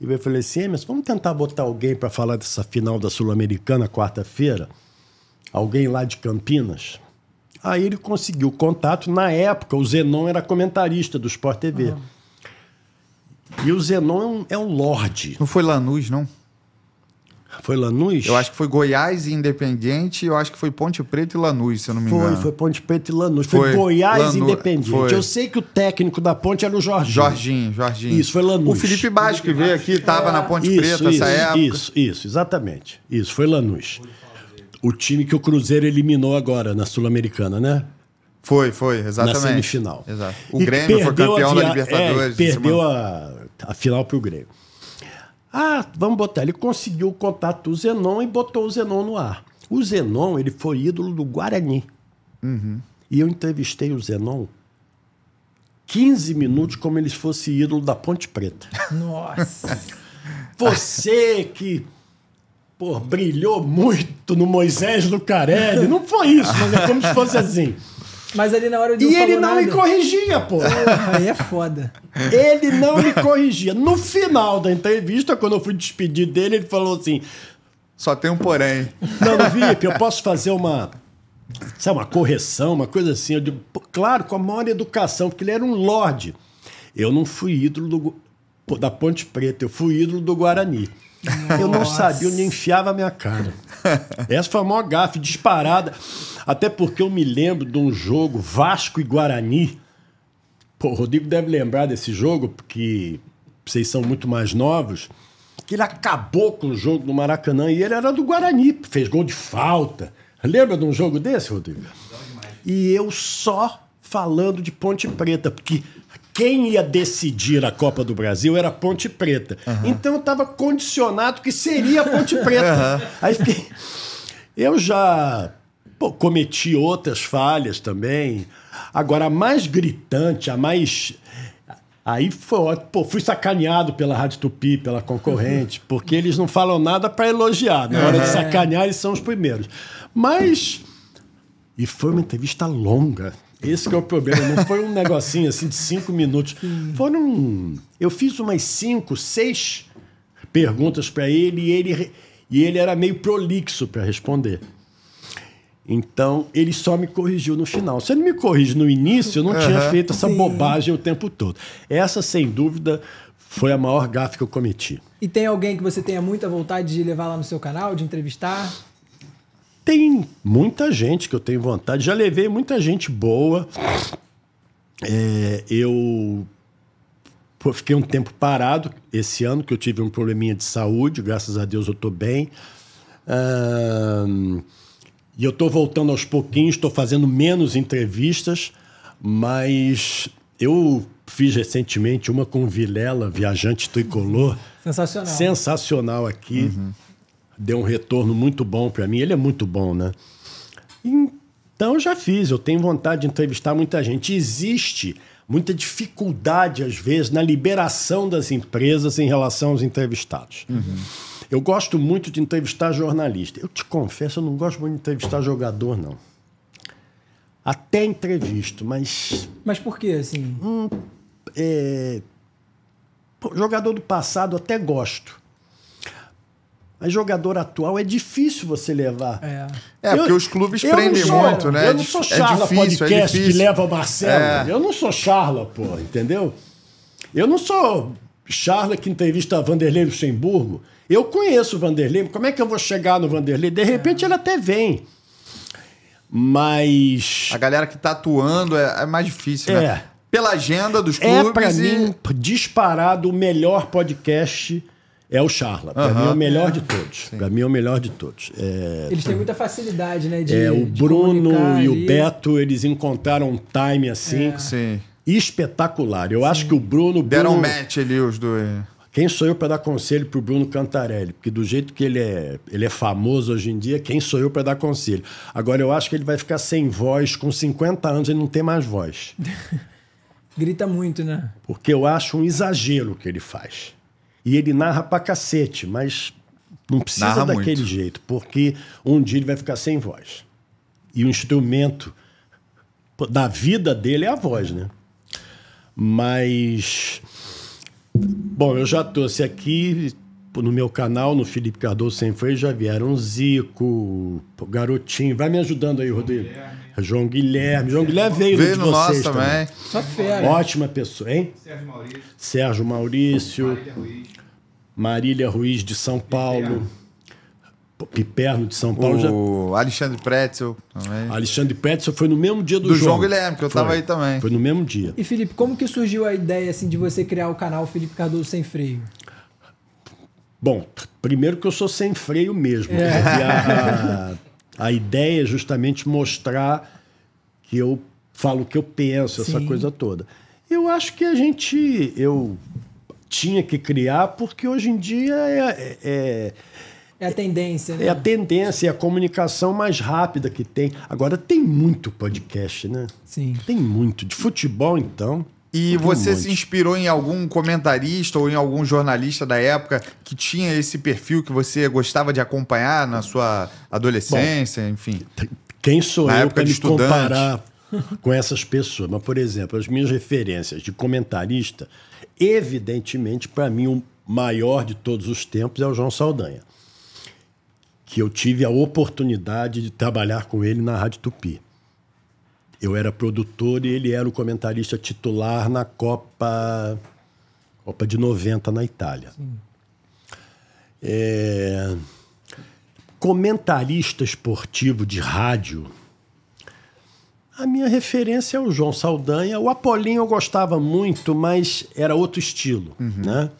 S3: e eu falei assim, Emerson, vamos tentar botar alguém para falar dessa final da Sul-Americana, quarta-feira? Alguém lá de Campinas? Aí ele conseguiu contato. Na época, o Zenon era comentarista do Sport TV. E o Zenon é um lorde.
S1: Não foi Lanús, não?
S3: Foi Lanús?
S1: Eu acho que foi Goiás e Independiente, eu acho que foi Ponte Preta e Lanús, se eu não me engano.
S3: Foi Ponte Preta e Lanús. Foi Goiás e Independiente.
S1: Foi.
S3: Eu sei que o técnico da Ponte era o Jorginho.
S1: Jorginho.
S3: Isso, foi Lanús.
S1: O Felipe Basco, que veio aqui, estava na Ponte Preta nessa época.
S3: Isso, exatamente. Isso, foi Lanús. O time que o Cruzeiro eliminou agora na Sul-Americana, né?
S1: Foi, exatamente.
S3: Na semifinal.
S1: Exato. O Grêmio foi campeão da Libertadores.
S3: Perdeu a final pro Grêmio. Vamos botar. Ele conseguiu o contato do Zenon e botou o Zenon no ar. O Zenon, ele foi ídolo do Guarani. E eu entrevistei o Zenon 15 minutos como ele fosse ídolo da Ponte Preta.
S2: Nossa.
S3: Você que brilhou muito no Moisés Lucarelli. Não foi isso, mas é como se fosse assim.
S2: Mas ali na hora de
S3: E ele não me corrigia, pô.
S2: Aí é foda.
S3: Ele não me corrigia. No final da entrevista, quando eu fui despedir dele, ele falou assim...
S1: Só tem um porém.
S3: Não, Felipe, eu posso fazer uma correção, uma coisa assim. Eu digo, claro, com a maior educação, porque ele era um lorde. Eu não fui ídolo da Ponte Preta, eu fui ídolo do Guarani. Eu não sabia onde enfiava a minha cara. Essa foi a maior gafe disparada. Até porque eu me lembro de um jogo Vasco e Guarani. O Rodrigo deve lembrar desse jogo, porque vocês são muito mais novos. Que ele acabou com o jogo no Maracanã e ele era do Guarani. Fez gol de falta. Lembra de um jogo desse, Rodrigo? E eu só falando de Ponte Preta, porque... Quem ia decidir a Copa do Brasil era Ponte Preta. Então eu estava condicionado que seria Ponte Preta. Aí fiquei... Eu já cometi outras falhas também. Agora, a mais gritante, a Aí fui sacaneado pela Rádio Tupi, pela concorrente, porque eles não falam nada para elogiar. Na hora de sacanear, eles são os primeiros. Mas... E foi uma entrevista longa. Esse que é o problema. Não foi um negocinho assim de 5 minutos. Eu fiz umas 5, 6 perguntas para ele e ele era meio prolixo para responder. Então, ele só me corrigiu no final. Se ele me corrige no início, eu não tinha feito essa bobagem o tempo todo. Essa, sem dúvida, foi a maior gafe que eu cometi.
S2: E tem alguém que você tenha muita vontade de levar lá no seu canal, de entrevistar?
S3: Tem muita gente que eu tenho vontade. Já levei muita gente boa. Eu fiquei um tempo parado esse ano, que eu tive um probleminha de saúde. Graças a Deus eu estou bem. E eu estou voltando aos pouquinhos, estou fazendo menos entrevistas, mas eu fiz recentemente uma com o Vilela, viajante tricolor.
S2: Sensacional.
S3: Sensacional aqui. Deu um retorno muito bom para mim. Ele é muito bom, né? Então, eu já fiz. Eu tenho vontade de entrevistar muita gente. Existe muita dificuldade, às vezes, na liberação das empresas em relação aos entrevistados. Eu gosto muito de entrevistar jornalista. Eu te confesso, eu não gosto muito de entrevistar jogador, não. Até entrevisto, mas...
S2: Mas por quê, assim?
S3: Jogador do passado até gosto. Mas jogador atual é difícil você levar.
S1: Porque os clubes prendem muito, né?
S3: Eu não sou Charla Podcast que leva Marcelo. Eu não sou Charla, pô, entendeu? Eu não sou Charla que entrevista Vanderlei Luxemburgo. Eu conheço o Vanderlei, como é que eu vou chegar no Vanderlei? De repente ele até vem. Mas...
S1: A galera que tá atuando é mais difícil, né? Pela agenda dos clubes.
S3: Pra mim, disparado, o melhor podcast é o Charla. Pra mim é o melhor de todos. Pra mim é o melhor de todos.
S2: Eles têm muita facilidade, né?
S3: O Bruno e o Beto, eles encontraram um time assim espetacular. Eu acho que o Bruno...
S1: Deram match ali os dois.
S3: Quem sou eu para dar conselho pro Bruno Cantarelli? Porque do jeito que ele é famoso hoje em dia, quem sou eu para dar conselho? Agora, eu acho que ele vai ficar sem voz. Com 50 anos, ele não tem mais voz.
S2: Grita muito, né?
S3: Porque eu acho um exagero o que ele faz. E ele narra pra cacete, mas não precisa
S1: narra
S3: daquele
S1: muito.
S3: jeito. Porque um dia ele vai ficar sem voz. E o instrumento da vida dele é a voz, né? Mas... Bom, eu já trouxe aqui no meu canal, no Felipe Cardoso Sem Freio, já vieram Zico, Garotinho. Vai me ajudando aí, Rodrigo. João Guilherme. João Guilherme veio
S1: no de
S3: vocês
S1: nosso
S3: também.
S2: Só fera.
S3: Ótima pessoa, hein? Sérgio Maurício. Marília Ruiz de São Paulo. Piperno de São Paulo.
S1: O Alexandre Pretzel também.
S3: Alexandre Pretzel foi no mesmo dia do
S1: João Guilherme, que eu tava aí também.
S3: Foi no mesmo dia.
S2: E, Felipe, como que surgiu a ideia assim, de você criar o canal Felipe Cardoso Sem Freio?
S3: Bom, primeiro que eu sou sem freio mesmo. A ideia é justamente mostrar que eu falo o que eu penso, essa coisa toda. Eu acho que eu tinha que criar, porque hoje em dia
S2: é a tendência, né?
S3: É a tendência, é a comunicação mais rápida que tem. Agora, tem muito podcast, né?
S2: Sim.
S3: Tem muito. De futebol, então...
S1: E você se inspirou em algum comentarista ou em algum jornalista da época que tinha esse perfil que você gostava de acompanhar na sua adolescência, enfim?
S3: Quem sou
S1: na
S3: eu
S1: época
S3: para
S1: de
S3: me
S1: estudante?
S3: comparar com essas pessoas? Mas, por exemplo, as minhas referências de comentarista, evidentemente, para mim, o maior de todos os tempos é o João Saldanha, que eu tive a oportunidade de trabalhar com ele na Rádio Tupi. Eu era produtor e ele era o comentarista titular na Copa de 90 na Itália. Comentarista esportivo de rádio, a minha referência é o João Saldanha. O Apolinho eu gostava muito, mas era outro estilo, né?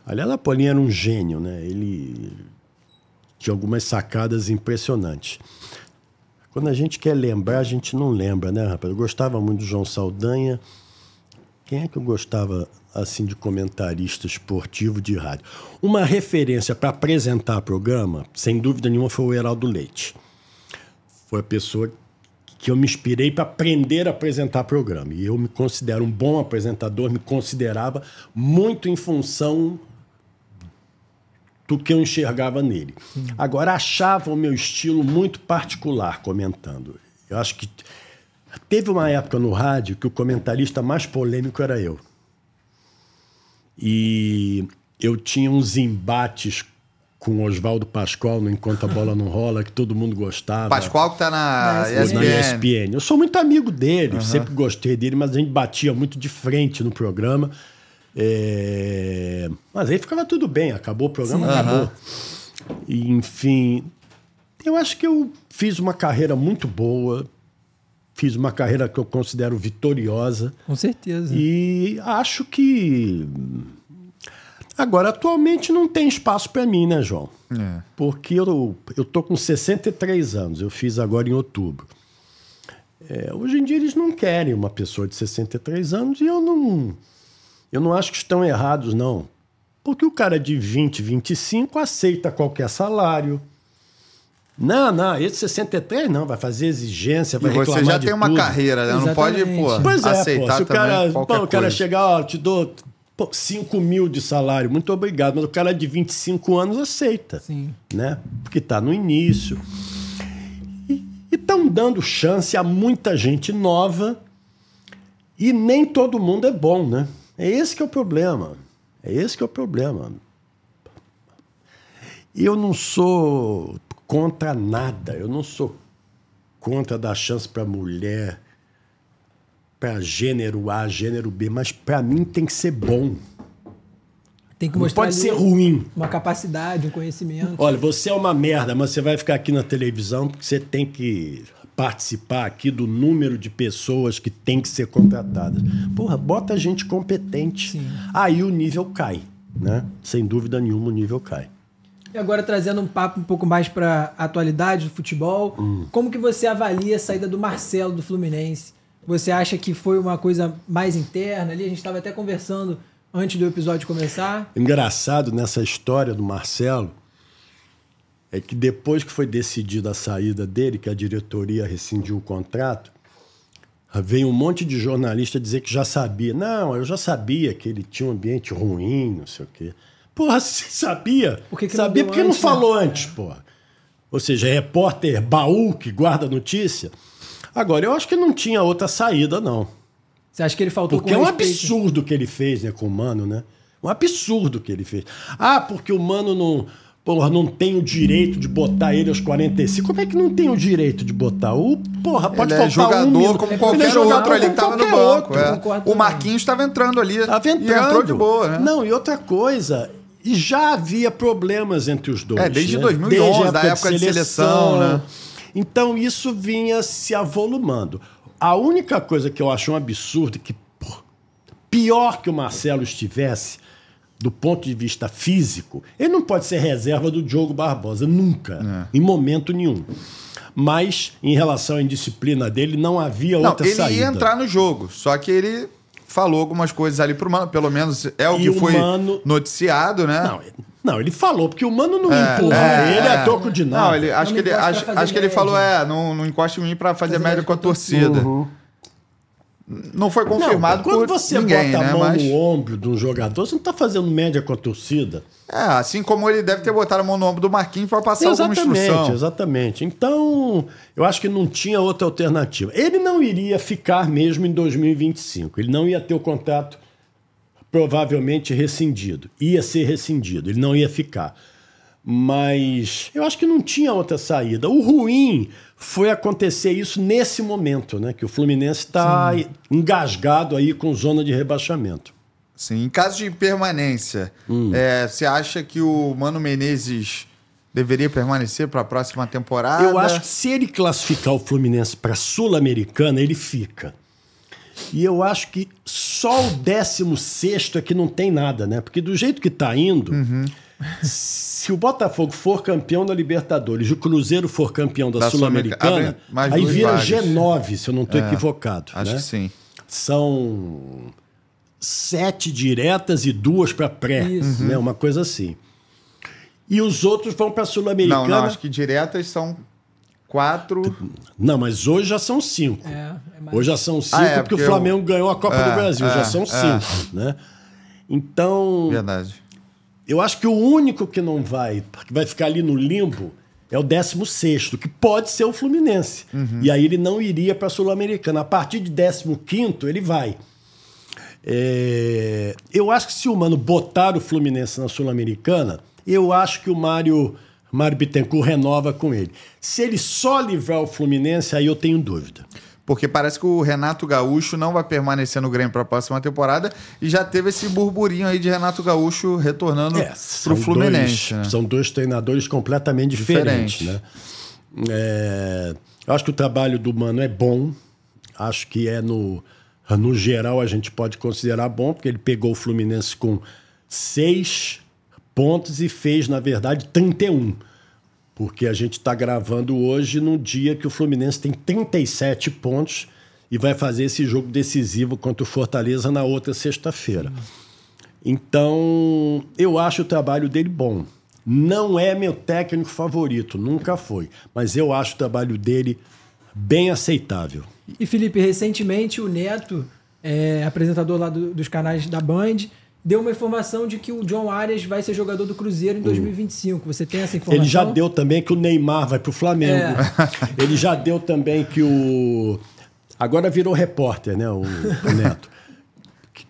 S3: Aliás, o Apolinho era um gênio, né? Ele tinha algumas sacadas impressionantes. Quando a gente quer lembrar, a gente não lembra, né, rapaz? Eu gostava muito do João Saldanha. Quem é que eu gostava, assim, de comentarista esportivo de rádio? Uma referência para apresentar programa, sem dúvida nenhuma, foi o Heraldo Leite. Foi a pessoa que eu me inspirei para aprender a apresentar programa. E eu me considero um bom apresentador, me considerava muito em função do que eu enxergava nele. Agora, achava o meu estilo muito particular comentando. Eu acho que teve uma época no rádio que o comentarista mais polêmico era eu. E eu tinha uns embates com o Oswaldo Pascoal no Enquanto a Bola Não Rola, que todo mundo gostava.
S1: Pascoal que tá na
S3: Na
S1: ESPN.
S3: ESPN. Eu sou muito amigo dele, sempre gostei dele, mas a gente batia muito de frente no programa. Mas aí ficava tudo bem, acabou o programa, acabou. E, enfim, eu acho que eu fiz uma carreira muito boa, fiz uma carreira que eu considero vitoriosa.
S2: Com certeza.
S3: E acho que... Agora, atualmente não tem espaço para mim, né, João? Porque eu tô com 63 anos, eu fiz agora em outubro. Hoje em dia eles não querem uma pessoa de 63 anos e eu não acho que estão errados, não. Porque o cara de 20, 25 aceita qualquer salário. Não, esse 63 não, vai fazer exigência, vai reclamar de tudo.
S1: E você já tem uma carreira, né? Não pode, aceitar
S3: se
S1: também qualquer coisa.
S3: O cara chegar, ó, te dou 5 mil de salário, muito obrigado, mas o cara de 25 anos aceita.
S2: Sim.
S3: Né? Porque está no início. E estão dando chance a muita gente nova e nem todo mundo é bom, né? É esse que é o problema. Eu não sou contra nada, eu não sou contra dar chance para mulher, para gênero A, gênero B, mas para mim tem que ser bom.
S2: Tem que
S3: Não
S2: mostrar
S3: pode ser ruim.
S2: uma capacidade, um conhecimento.
S3: Olha, você é uma merda, mas você vai ficar aqui na televisão porque você tem que participar aqui do número de pessoas que tem que ser contratadas. Porra, bota gente competente.
S2: Sim.
S3: Aí o nível cai, né? Sem dúvida nenhuma o nível cai.
S2: E agora trazendo um papo um pouco mais para a atualidade do futebol, como que você avalia a saída do Marcelo do Fluminense? Você acha que foi uma coisa mais interna ali? A gente estava até conversando antes do episódio começar.
S3: Engraçado nessa história do Marcelo é que depois que foi decidida a saída dele, que a diretoria rescindiu o contrato, veio um monte de jornalista dizer que já sabia. Não, eu já sabia que ele tinha um ambiente ruim, não sei o quê. Porra, você sabia?
S2: Por que
S3: sabia porque não
S2: antes,
S3: falou antes, porra. Ou seja, repórter baú que guarda notícia. Agora, eu acho que não tinha outra saída, não.
S2: Você acha que ele faltou
S3: porque
S2: com
S3: é um
S2: respeito?
S3: absurdo o que ele fez, né, com o Mano, né? Um absurdo o que ele fez. Porque o Mano não tem o direito de botar ele aos 45. Como é que não tem o direito de botar? Pode
S1: ele
S3: faltar
S1: jogador como qualquer outro ali que estava no banco.
S2: Concordo
S1: O Marquinhos estava entrando ali.
S3: Tava entrando.
S1: E entrou de boa, né?
S3: Não, e outra coisa... E já havia problemas entre os dois.
S1: Desde
S3: né?
S1: 2011, da época de seleção, né?
S3: Então isso vinha se avolumando. A única coisa que eu acho um absurdo é que, pior que o Marcelo estivesse, do ponto de vista físico, ele não pode ser reserva do Diogo Barbosa, nunca, em momento nenhum. Mas, em relação à indisciplina dele, não havia outra saída.
S1: Ele ia entrar no jogo, só que ele falou algumas coisas ali pro Mano, pelo menos é o que foi noticiado, né?
S3: Não, ele falou, porque o Mano não empurra ele a troco de nada.
S1: Não, acho que ele falou, não encosta em mim pra fazer média com a torcida. Não foi confirmado por ninguém,
S3: quando você bota a mão
S1: mas...
S3: no ombro de um jogador, você não tá fazendo média com a torcida.
S1: Assim como ele deve ter botado a mão no ombro do Marquinhos para passar alguma instrução.
S3: Exatamente. Então, eu acho que não tinha outra alternativa. Ele não iria ficar mesmo em 2025. Ele não ia ter o contrato provavelmente rescindido. Ia ser rescindido. Ele não ia ficar. Mas eu acho que não tinha outra saída. O ruim foi acontecer isso nesse momento, né? Que o Fluminense está engasgado aí com zona de rebaixamento.
S1: Sim, em caso de permanência, você acha que o Mano Menezes deveria permanecer para a próxima temporada?
S3: Eu acho que se ele classificar o Fluminense para a Sul-Americana, ele fica. E eu acho que só o 16º é que não tem nada, né? Porque do jeito que está indo, se o Botafogo for campeão da Libertadores e o Cruzeiro for campeão da Sul-Americana, aí vira vagas. G9, se eu não estou equivocado.
S1: Acho que sim.
S3: São 7 diretas e 2 para pré, né? Uma coisa assim. E os outros vão para a Sul-Americana.
S1: Não, acho que diretas são 4...
S3: Não, mas hoje já são 5. Hoje já são 5 porque o Flamengo ganhou a Copa do Brasil. Já são 5, né? Então...
S1: Verdade.
S3: Eu acho que o único que não vai, que vai ficar ali no limbo, é o 16º, que pode ser o Fluminense. E aí ele não iria para a Sul-Americana. A partir de 15º, ele vai. Eu acho que se o Mano botar o Fluminense na Sul-Americana, eu acho que o Mário Bittencourt renova com ele. Se ele só livrar o Fluminense, aí eu tenho dúvida.
S1: Porque parece que o Renato Gaúcho não vai permanecer no Grêmio para a próxima temporada e já teve esse burburinho aí de Renato Gaúcho retornando para o Fluminense.
S3: São dois treinadores completamente diferentes. Né? Eu acho que o trabalho do Mano é bom. Acho que no geral a gente pode considerar bom, porque ele pegou o Fluminense com 6 pontos e fez, na verdade, 31. Porque a gente está gravando hoje num dia que o Fluminense tem 37 pontos e vai fazer esse jogo decisivo contra o Fortaleza na outra sexta-feira. Então, eu acho o trabalho dele bom. Não é meu técnico favorito, nunca foi. Mas eu acho o trabalho dele bem aceitável.
S2: E, Felipe, recentemente o Neto, apresentador lá dos canais da Band, deu uma informação de que o John Arias vai ser jogador do Cruzeiro em 2025. Você tem essa informação?
S3: Ele já deu também que o Neymar vai pro Flamengo. Ele já deu também que o... Agora virou repórter, né, o Neto.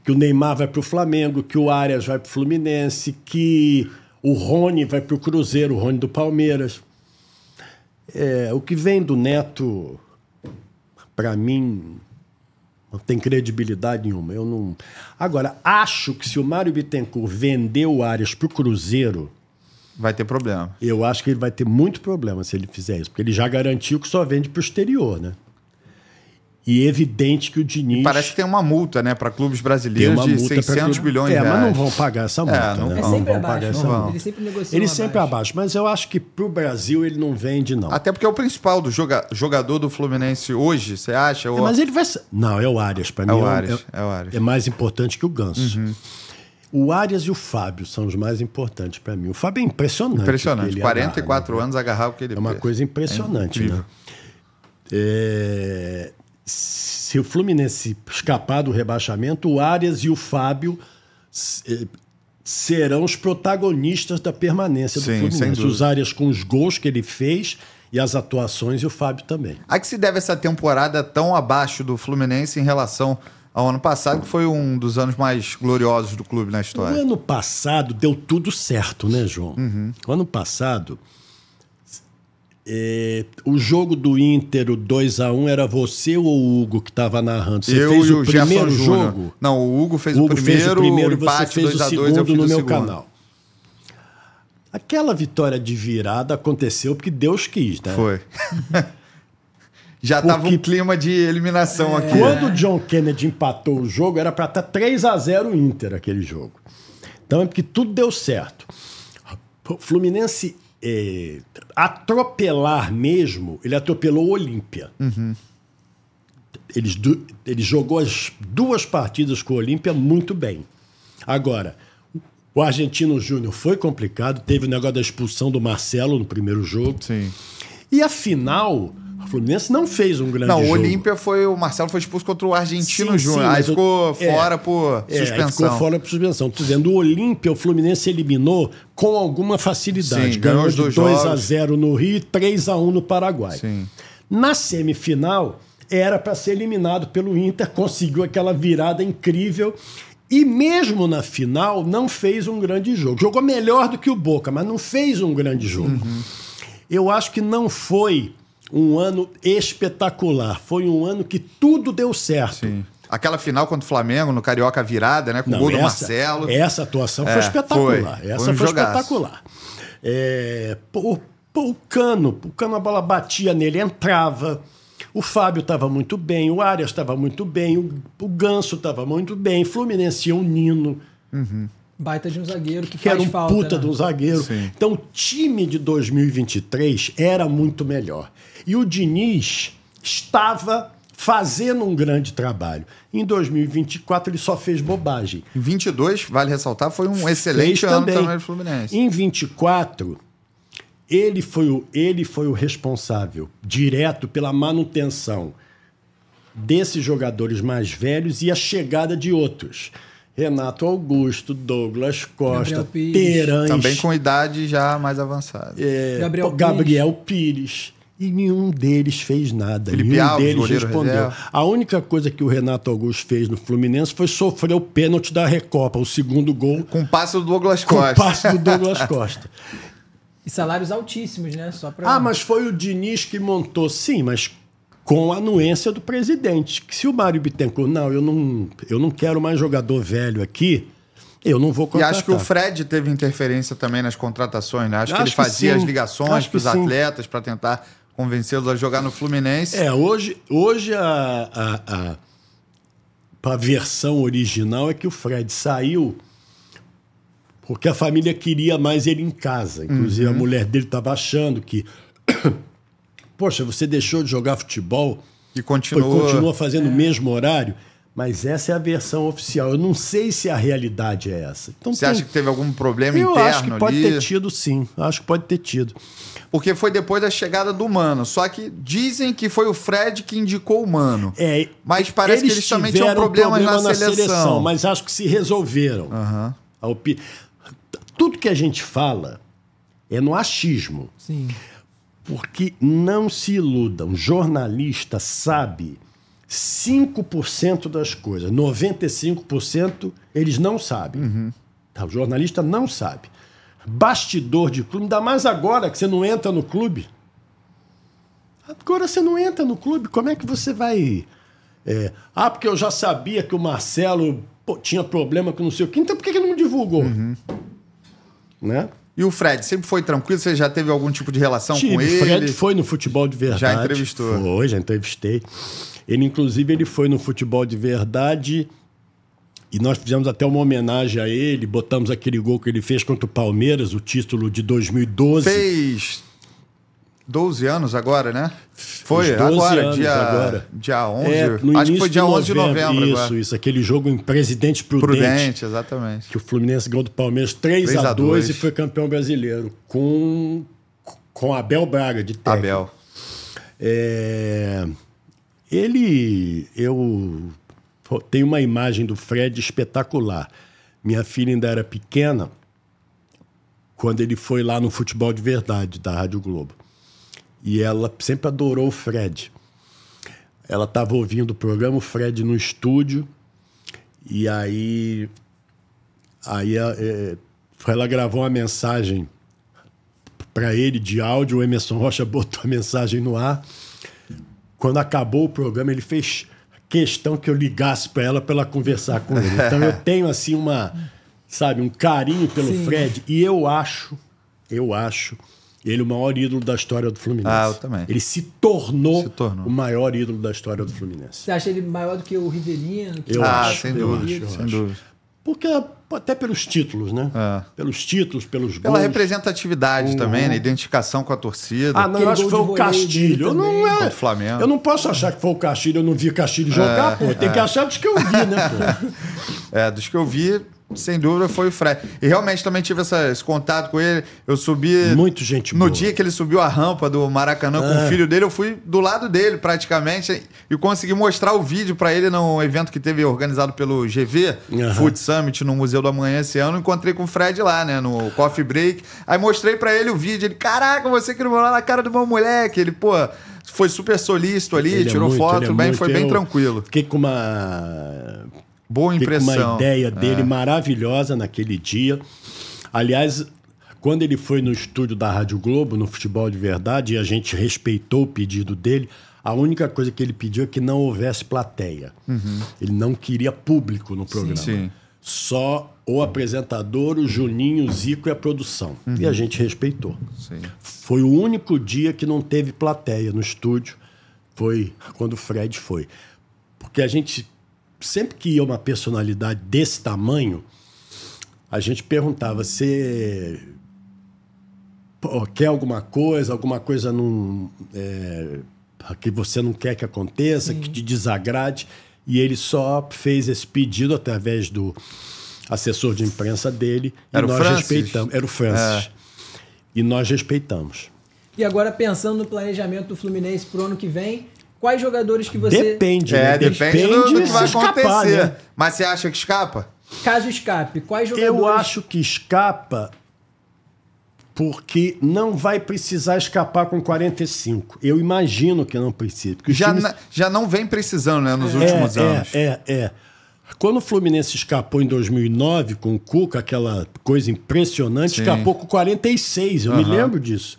S3: Que o Neymar vai pro Flamengo, que o Arias vai pro Fluminense, que o Rony vai pro Cruzeiro, o Rony do Palmeiras. O que vem do Neto, para mim... não tem credibilidade nenhuma. Eu não... Agora, acho que se o Mário Bittencourt vender o Arias pro Cruzeiro...
S1: vai ter problema.
S3: Eu acho que ele vai ter muito problema se ele fizer isso. Porque ele já garantiu que só vende pro exterior, né? E é evidente que o Diniz...
S1: Parece que tem uma multa, né? Para clubes brasileiros de 600 bilhões de reais.
S3: Mas não vão pagar essa multa, né?
S2: Sempre abaixo. Ele sempre negocia
S3: Ele sempre abaixo. Mas eu acho que pro Brasil ele não vende, não.
S1: Até porque é o principal do jogador do Fluminense hoje, você acha?
S3: Mas ele vai... Não, é o Arias. Para mim
S1: o Arias. É
S3: mais importante que o Ganso. O Arias e o Fábio são os mais importantes para mim. O Fábio é impressionante.
S1: Impressionante.
S3: Ele
S1: 44
S3: agarra,
S1: anos agarrar o que ele
S3: uma coisa impressionante, né? Se o Fluminense escapar do rebaixamento, o Arias e o Fábio serão os protagonistas da permanência do Fluminense. Os Arias com os gols que ele fez e as atuações, e o Fábio também.
S1: A que se deve essa temporada tão abaixo do Fluminense em relação ao ano passado, que foi um dos anos mais gloriosos do clube na história?
S3: O ano passado deu tudo certo, né, João? O ano passado... o jogo do Inter, o 2-1, era você ou o Hugo que estava narrando? Você fez o primeiro jogo?
S1: Não, o Hugo fez o primeiro,
S3: o
S1: empate,
S3: você fez
S1: 2-2,
S3: o segundo no meu
S1: segundo.
S3: canal. Aquela vitória de virada aconteceu porque Deus quis, né?
S1: Foi. Já estava um clima de eliminação aqui.
S3: Quando o John Kennedy empatou o jogo, era para estar 3-0 o Inter, aquele jogo. Então é porque tudo deu certo. O Fluminense... atropelar mesmo, ele atropelou o Olímpia. Ele jogou as 2 partidas com o Olímpia muito bem. Agora, o Argentino Júnior foi complicado, teve o negócio da expulsão do Marcelo no primeiro jogo.
S1: Sim.
S3: E afinal, o Fluminense não fez um grande jogo.
S1: Não, o Olímpia o Marcelo foi expulso contra o Argentino Júnior. Aí ficou fora por suspensão.
S3: Ficou fora por suspensão. Estou dizendo, o Olímpia, o Fluminense eliminou com alguma facilidade.
S1: Sim,
S3: ganhou
S1: os
S3: de 2-0 no Rio e 3-1 no Paraguai.
S1: Sim.
S3: Na semifinal, era para ser eliminado pelo Inter, conseguiu aquela virada incrível. E mesmo na final, não fez um grande jogo. Jogou melhor do que o Boca, mas não fez um grande jogo. Eu acho que não foi um ano espetacular. Foi um ano que tudo deu certo.
S1: Sim. Aquela final contra o Flamengo, no Carioca virada, né? Com o gol do Marcelo.
S3: Essa atuação foi espetacular.
S1: Foi
S3: espetacular. O Cano, a bola batia nele, entrava. O Fábio estava muito bem, o Arias estava muito bem, o Ganso estava muito bem, Fluminense o Nino.
S2: Baita de um zagueiro que
S3: era
S2: faz
S3: um
S2: falta,
S3: puta
S2: né?
S3: de um zagueiro.
S1: Sim.
S3: Então, o time de 2023 era muito melhor. E o Diniz estava fazendo um grande trabalho. Em 2024, ele só fez bobagem.
S1: Em 22, vale ressaltar, foi um excelente ano também do Fluminense.
S3: Em 24, Ele foi o responsável direto pela manutenção desses jogadores mais velhos e a chegada de outros. Renato Augusto, Douglas Costa, Terãs.
S1: Também com idade já mais avançada.
S3: Gabriel Pires. E nenhum deles fez nada.
S1: Felipe
S3: Nenhum
S1: Alves,
S3: deles
S1: goleiro
S3: respondeu.
S1: reserva.
S3: A única coisa que o Renato Augusto fez no Fluminense foi sofrer o pênalti da Recopa, o segundo gol.
S1: Com o passe do Douglas
S3: Com
S1: Costa.
S3: o passe do Douglas Costa.
S2: E salários altíssimos, né? Só pra...
S3: Mas foi o Diniz que montou. Sim, mas com a anuência do presidente. Que se o Mário Bittencourt, eu não quero mais jogador velho aqui, eu não vou
S1: E
S3: contratar.
S1: acho que o Fred teve interferência também nas contratações, né? Acho que ele
S3: que
S1: fazia
S3: sim.
S1: as ligações
S3: Acho
S1: para os
S3: que sim.
S1: atletas para tentar convencê-los a jogar no Fluminense.
S3: Hoje a versão original é que o Fred saiu porque a família queria mais ele em casa. Inclusive, a mulher dele estava achando que... Poxa, você deixou de jogar futebol
S1: E continua
S3: fazendo o mesmo horário? Mas essa é a versão oficial. Eu não sei se a realidade é essa. Então,
S1: Você acha que teve algum problema
S3: eu
S1: interno
S3: acho que pode
S1: ali?
S3: ter tido, sim. Acho que pode ter tido.
S1: Porque foi depois da chegada do Mano. Só que dizem que foi o Fred que indicou o Mano. Mas parece que eles também tinham problemas na seleção.
S3: Mas acho que se resolveram.
S1: Uhum.
S3: Tudo que a gente fala é no achismo.
S2: Sim.
S3: Porque não se iludam. Jornalista sabe 5% das coisas. 95% eles não sabem. Tá, o jornalista não sabe. Bastidor de clube, ainda mais agora que você não entra no clube. Agora você não entra no clube, como é que você vai... porque eu já sabia que o Marcelo tinha problema com não sei o quê, então por que ele não divulgou? Né?
S1: E o Fred sempre foi tranquilo? Você já teve algum tipo de relação com ele?
S3: O Fred foi no Futebol de Verdade.
S1: Já entrevistou?
S3: Já entrevistei. Ele foi no Futebol de Verdade e nós fizemos até uma homenagem a ele, botamos aquele gol que ele fez contra o Palmeiras, o título de 2012.
S1: Fez 12 anos agora, né? Foi
S3: 12
S1: agora,
S3: anos
S1: dia 11.
S3: Acho
S1: que foi dia 11 de novembro agora.
S3: Isso, aquele jogo em Presidente Prudente.
S1: Exatamente.
S3: Que o Fluminense ganhou do Palmeiras 3-2 e foi campeão brasileiro com Abel Braga de técnico.
S1: Abel.
S3: Eu tenho uma imagem do Fred espetacular. Minha filha ainda era pequena quando ele foi lá no Futebol de Verdade da Rádio Globo. E ela sempre adorou o Fred. Ela estava ouvindo o programa, o Fred no estúdio, e aí ela gravou uma mensagem para ele de áudio, o Emerson Rocha botou a mensagem no ar. Quando acabou o programa, ele fez questão que eu ligasse para ela conversar com ele. Então eu tenho assim um carinho pelo Fred, e eu acho ele o maior ídolo da história do Fluminense.
S1: Eu também.
S3: Ele se tornou o maior ídolo da história do Fluminense.
S2: Você acha ele maior do que o Rivelino?
S3: Eu acho,
S1: sem dúvida.
S3: Porque até pelos títulos, né? Pelos títulos, pelos gols.
S1: Pela representatividade também, né? Identificação com a torcida.
S3: Eu acho que foi o Castilho.
S1: Contra o Flamengo.
S3: Eu não posso achar que foi o Castilho, eu não vi o Castilho jogar, pô. Tem que achar dos que eu vi, né, pô?
S1: Dos que eu vi, sem dúvida, foi o Fred. E realmente também tive esse contato com ele. Eu subi...
S3: Muito gente
S1: boa.
S3: No
S1: dia que ele subiu a rampa do Maracanã com o filho dele, eu fui do lado dele, praticamente, e consegui mostrar o vídeo para ele num evento que teve organizado pelo GV, Food Summit, no Museu do Amanhã esse ano. Encontrei com o Fred lá, né, no Coffee Break. Aí mostrei para ele o vídeo. Ele, caraca, você que não lá na cara do meu moleque. Ele, foi super solícito ali, tirou foto, foi bem tranquilo.
S3: Fiquei com uma...
S1: Boa impressão.
S3: Uma ideia dele maravilhosa naquele dia. Aliás, quando ele foi no estúdio da Rádio Globo, no Futebol de Verdade, e a gente respeitou o pedido dele, a única coisa que ele pediu é que não houvesse plateia. Ele não queria público no programa.
S1: Sim.
S3: Só o apresentador, o Juninho, o Zico e a produção. E a gente respeitou.
S1: Sim.
S3: Foi o único dia que não teve plateia no estúdio. Foi quando o Fred foi. Porque a gente... Sempre que ia uma personalidade desse tamanho, a gente perguntava: você quer alguma coisa que você não quer que aconteça, que te desagrade? E ele só fez esse pedido através do assessor de imprensa dele.
S1: Era
S3: e
S1: o
S3: nós
S1: Francis?
S3: respeitamos. Era o Francis. E nós respeitamos.
S2: E agora, pensando no planejamento do Fluminense pro ano que vem, quais jogadores que você...
S3: Depende, né?
S1: Depende do que vai
S3: se escapar,
S1: acontecer.
S3: né?
S1: Mas você acha que escapa?
S2: Caso escape, quais jogadores...
S3: Eu acho que escapa porque não vai precisar escapar com 45. Eu imagino que não precisa. Porque os times...
S1: Já não vem precisando, né, nos últimos anos.
S3: Quando o Fluminense escapou em 2009 com o Cuca, aquela coisa impressionante,
S1: Sim.
S3: escapou com 46. Eu me lembro disso.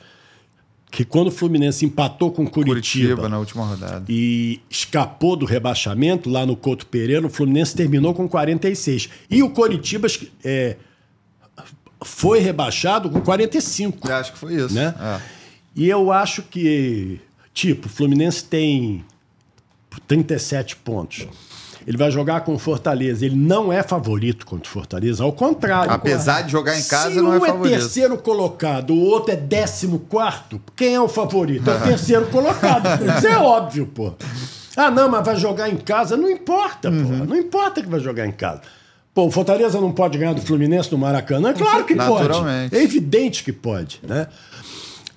S3: Que quando o Fluminense empatou com
S1: Curitiba na última rodada.
S3: e escapou do rebaixamento lá no Couto Pereira, o Fluminense terminou com 46. E o Coritiba foi rebaixado com 45.
S1: Eu acho que foi isso.
S3: Né?
S1: É.
S3: E eu acho que, tipo, o Fluminense tem 37 pontos. Ele vai jogar com o Fortaleza. Ele não é favorito contra o Fortaleza, ao contrário.
S1: Apesar de jogar em casa,
S3: Se
S1: não é
S3: um é
S1: favorito.
S3: terceiro colocado, o outro é 14º, quem é o favorito? É o terceiro colocado. Isso é óbvio, pô. Ah, não, mas vai jogar em casa? Não importa, pô. Não importa que vai jogar em casa. Pô, o Fortaleza não pode ganhar do Fluminense no Maracanã? Claro que pode.
S1: Naturalmente.
S3: É evidente que pode, né?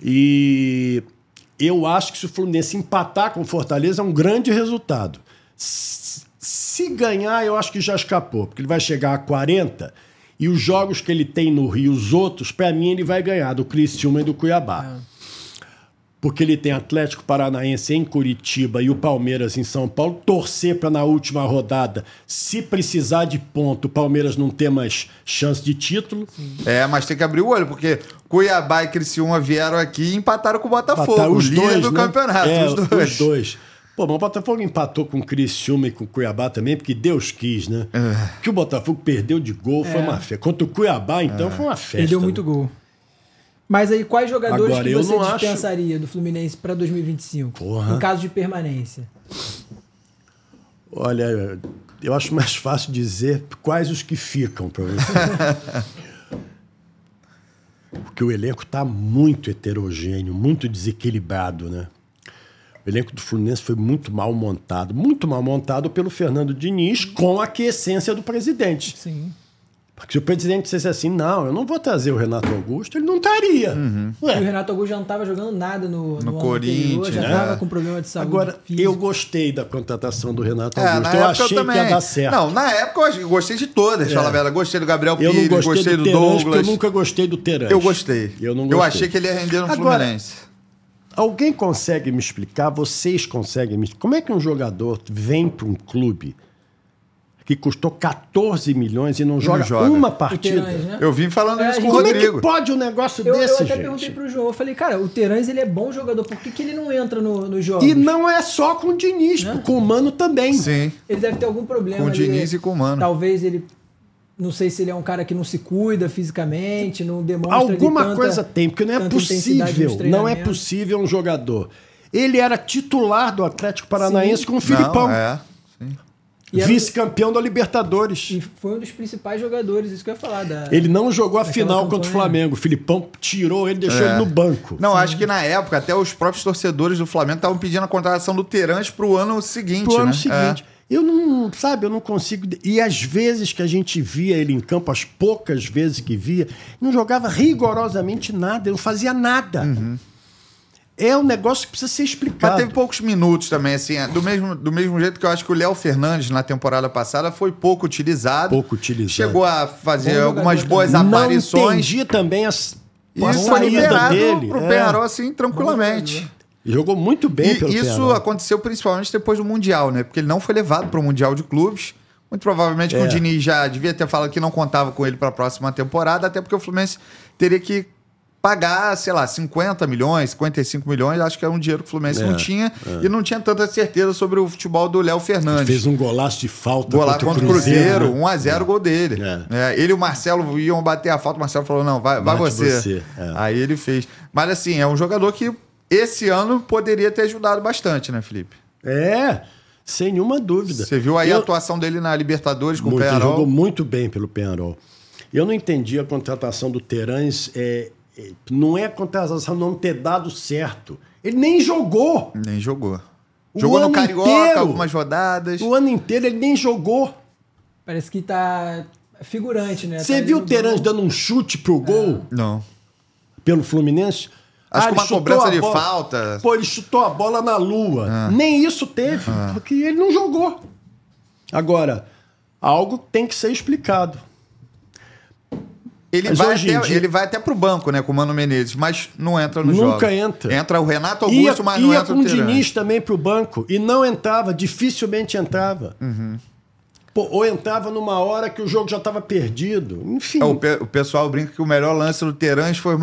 S3: E eu acho que se o Fluminense empatar com o Fortaleza é um grande resultado. Se ganhar, eu acho que já escapou, porque ele vai chegar a 40 e os jogos que ele tem no Rio, os outros, para mim, ele vai ganhar do Criciúma e do Cuiabá. Porque ele tem Atlético Paranaense em Curitiba e o Palmeiras em São Paulo. Torcer para na última rodada, se precisar de ponto, o Palmeiras não ter mais chance de título.
S1: Mas tem que abrir o olho, porque Cuiabá e Criciúma vieram aqui e empataram com o Botafogo,
S3: Os
S1: líder
S3: dois,
S1: do
S3: né?
S1: campeonato. Os dois.
S3: Pô, mas o Botafogo empatou com o Criciúma e com o Cuiabá também, porque Deus quis, né? Que o Botafogo perdeu de gol, foi uma festa. Contra o Cuiabá, então, foi uma festa.
S2: Perdeu muito gol. Mas aí, quais jogadores
S3: Agora,
S2: que
S3: eu
S2: você
S3: não
S2: dispensaria do Fluminense para 2025?
S3: Porra.
S2: Em caso de permanência.
S3: Olha, eu acho mais fácil dizer quais os que ficam para você. Porque o elenco está muito heterogêneo, muito desequilibrado, né? O elenco do Fluminense foi muito mal montado pelo Fernando Diniz com a aquiescência do presidente.
S2: Sim.
S3: Porque se o presidente dissesse assim, não, eu não vou trazer o Renato Augusto, ele não estaria.
S2: E o Renato Augusto já não estava jogando nada no ano
S1: Corinthians,
S2: anterior, já estava com problema de saúde.
S3: Agora,
S2: física.
S3: eu gostei da contratação do Renato Augusto.
S1: Na
S3: Eu
S1: época
S3: achei
S1: também.
S3: que ia dar certo.
S1: Não, na época eu gostei de todas, fala a verdade. Gostei do Gabriel
S3: Eu
S1: Pires,
S3: não
S1: gostei do
S3: Terãs, porque
S1: Douglas.
S3: eu nunca gostei do Terãs.
S1: Eu gostei.
S3: Eu não
S1: Eu
S3: gostei.
S1: achei que ele ia render no
S3: Agora,
S1: Fluminense.
S3: Alguém consegue me explicar, vocês conseguem me explicar, como é que um jogador vem para um clube que custou 14 milhões e não joga uma partida?
S2: O Terãs, né?
S1: Eu vim falando isso com o
S3: Como é
S1: Rodrigo.
S3: que pode um negócio
S2: Eu
S3: desse,
S2: até
S3: gente?
S2: perguntei pro João, eu falei, cara, o Terãs ele é bom jogador, por que ele não entra nos jogos?
S3: E não é só com o Diniz, com o Mano também.
S1: Sim.
S2: Ele deve ter algum problema
S1: Com o
S2: ali.
S1: Diniz e com o Mano.
S2: Talvez ele... Não sei se ele é um cara que não se cuida fisicamente, não demonstra...
S3: Alguma coisa tem, porque não é
S2: tanta intensidade
S3: possível.
S2: nos
S3: Não é
S2: treinamentos.
S3: possível um jogador. Ele era titular do Atlético Paranaense com o Filipão.
S1: Sim.
S2: E era-
S3: Vice-campeão da Libertadores.
S2: E foi um dos principais jogadores, isso que eu ia falar.
S3: Ele não jogou a
S2: daquela
S3: final contra o
S2: campanha.
S3: Flamengo. O Filipão tirou ele, deixou ele no banco.
S1: Não, acho que na época até os próprios torcedores do Flamengo estavam pedindo a contratação do Terãs pro ano seguinte,
S3: Pro ano
S1: né?
S3: seguinte. Eu não, sabe, eu não consigo... E às vezes que a gente via ele em campo, as poucas vezes que via, não jogava rigorosamente nada, ele não fazia nada. É um negócio que precisa ser
S1: Mas
S3: explicado.
S1: teve poucos minutos também, assim, do mesmo jeito que eu acho que o Léo Fernandes, na temporada passada, foi pouco utilizado.
S3: Pouco utilizado.
S1: Chegou a fazer
S2: Bom
S1: algumas
S2: jogador
S1: boas
S2: também.
S3: Não
S1: aparições.
S3: entendi também a
S1: E
S3: saída
S1: foi liberado
S3: dele.
S1: pro Penharol, assim, tranquilamente.
S3: Jogou muito bem pelo
S1: E isso
S3: Penharol.
S1: aconteceu principalmente depois do Mundial, né? Porque ele não foi levado para o Mundial de Clubes. Muito provavelmente que o Diniz já devia ter falado que não contava com ele para a próxima temporada, até porque o Fluminense teria que pagar, sei lá, 50 milhões, 55 milhões. Acho que era um dinheiro que o Fluminense não tinha. E não tinha tanta certeza sobre o futebol do Léo Fernandes.
S3: Fez um golaço de falta
S1: Gol lá contra o Cruzeiro,
S3: né?
S1: 1x0 gol dele. Ele e o Marcelo iam bater a falta, o Marcelo falou, não, vai
S3: Bate
S1: você.
S3: você,
S1: Aí ele fez. Mas assim, é um jogador que esse ano poderia ter ajudado bastante, né, Felipe?
S3: Sem nenhuma dúvida.
S1: Você viu aí a atuação dele na Libertadores com o
S3: Ele
S1: Penharol?
S3: jogou muito bem pelo Penharol. Eu não entendi a contratação do Terãs. Não é a contratação não ter dado certo. Ele nem jogou.
S1: Nem jogou.
S3: O
S1: Jogou no
S3: ano
S1: Carioca,
S3: inteiro.
S1: algumas rodadas.
S3: O ano inteiro ele nem jogou.
S2: Parece que tá figurante, né?
S3: Você
S2: Tá ali
S3: viu
S2: no
S3: o Terãs
S2: gol.
S3: dando um chute pro gol?
S1: Não.
S3: pelo Fluminense.
S1: Acho que
S3: ele
S1: uma
S3: chutou
S1: cobrança
S3: a
S1: de
S3: bola.
S1: falta.
S3: Pô, ele chutou a bola na lua. Nem isso teve, porque ele não jogou. Agora, algo tem que ser explicado.
S1: Ele
S3: Mas
S1: vai,
S3: hoje em
S1: até,
S3: dia-
S1: ele vai até pro banco, né, com o Mano Menezes, mas não entra no jogo.
S3: Nunca entra.
S1: Entra o Renato Augusto, mas não
S3: ia
S1: entra
S3: com
S1: o
S3: o
S1: Terãs.
S3: Diniz também pro banco. E não entrava, dificilmente entrava. Pô, ou entrava numa hora que o jogo já estava perdido. Enfim.
S1: O pessoal brinca que o melhor lance do Terãs foi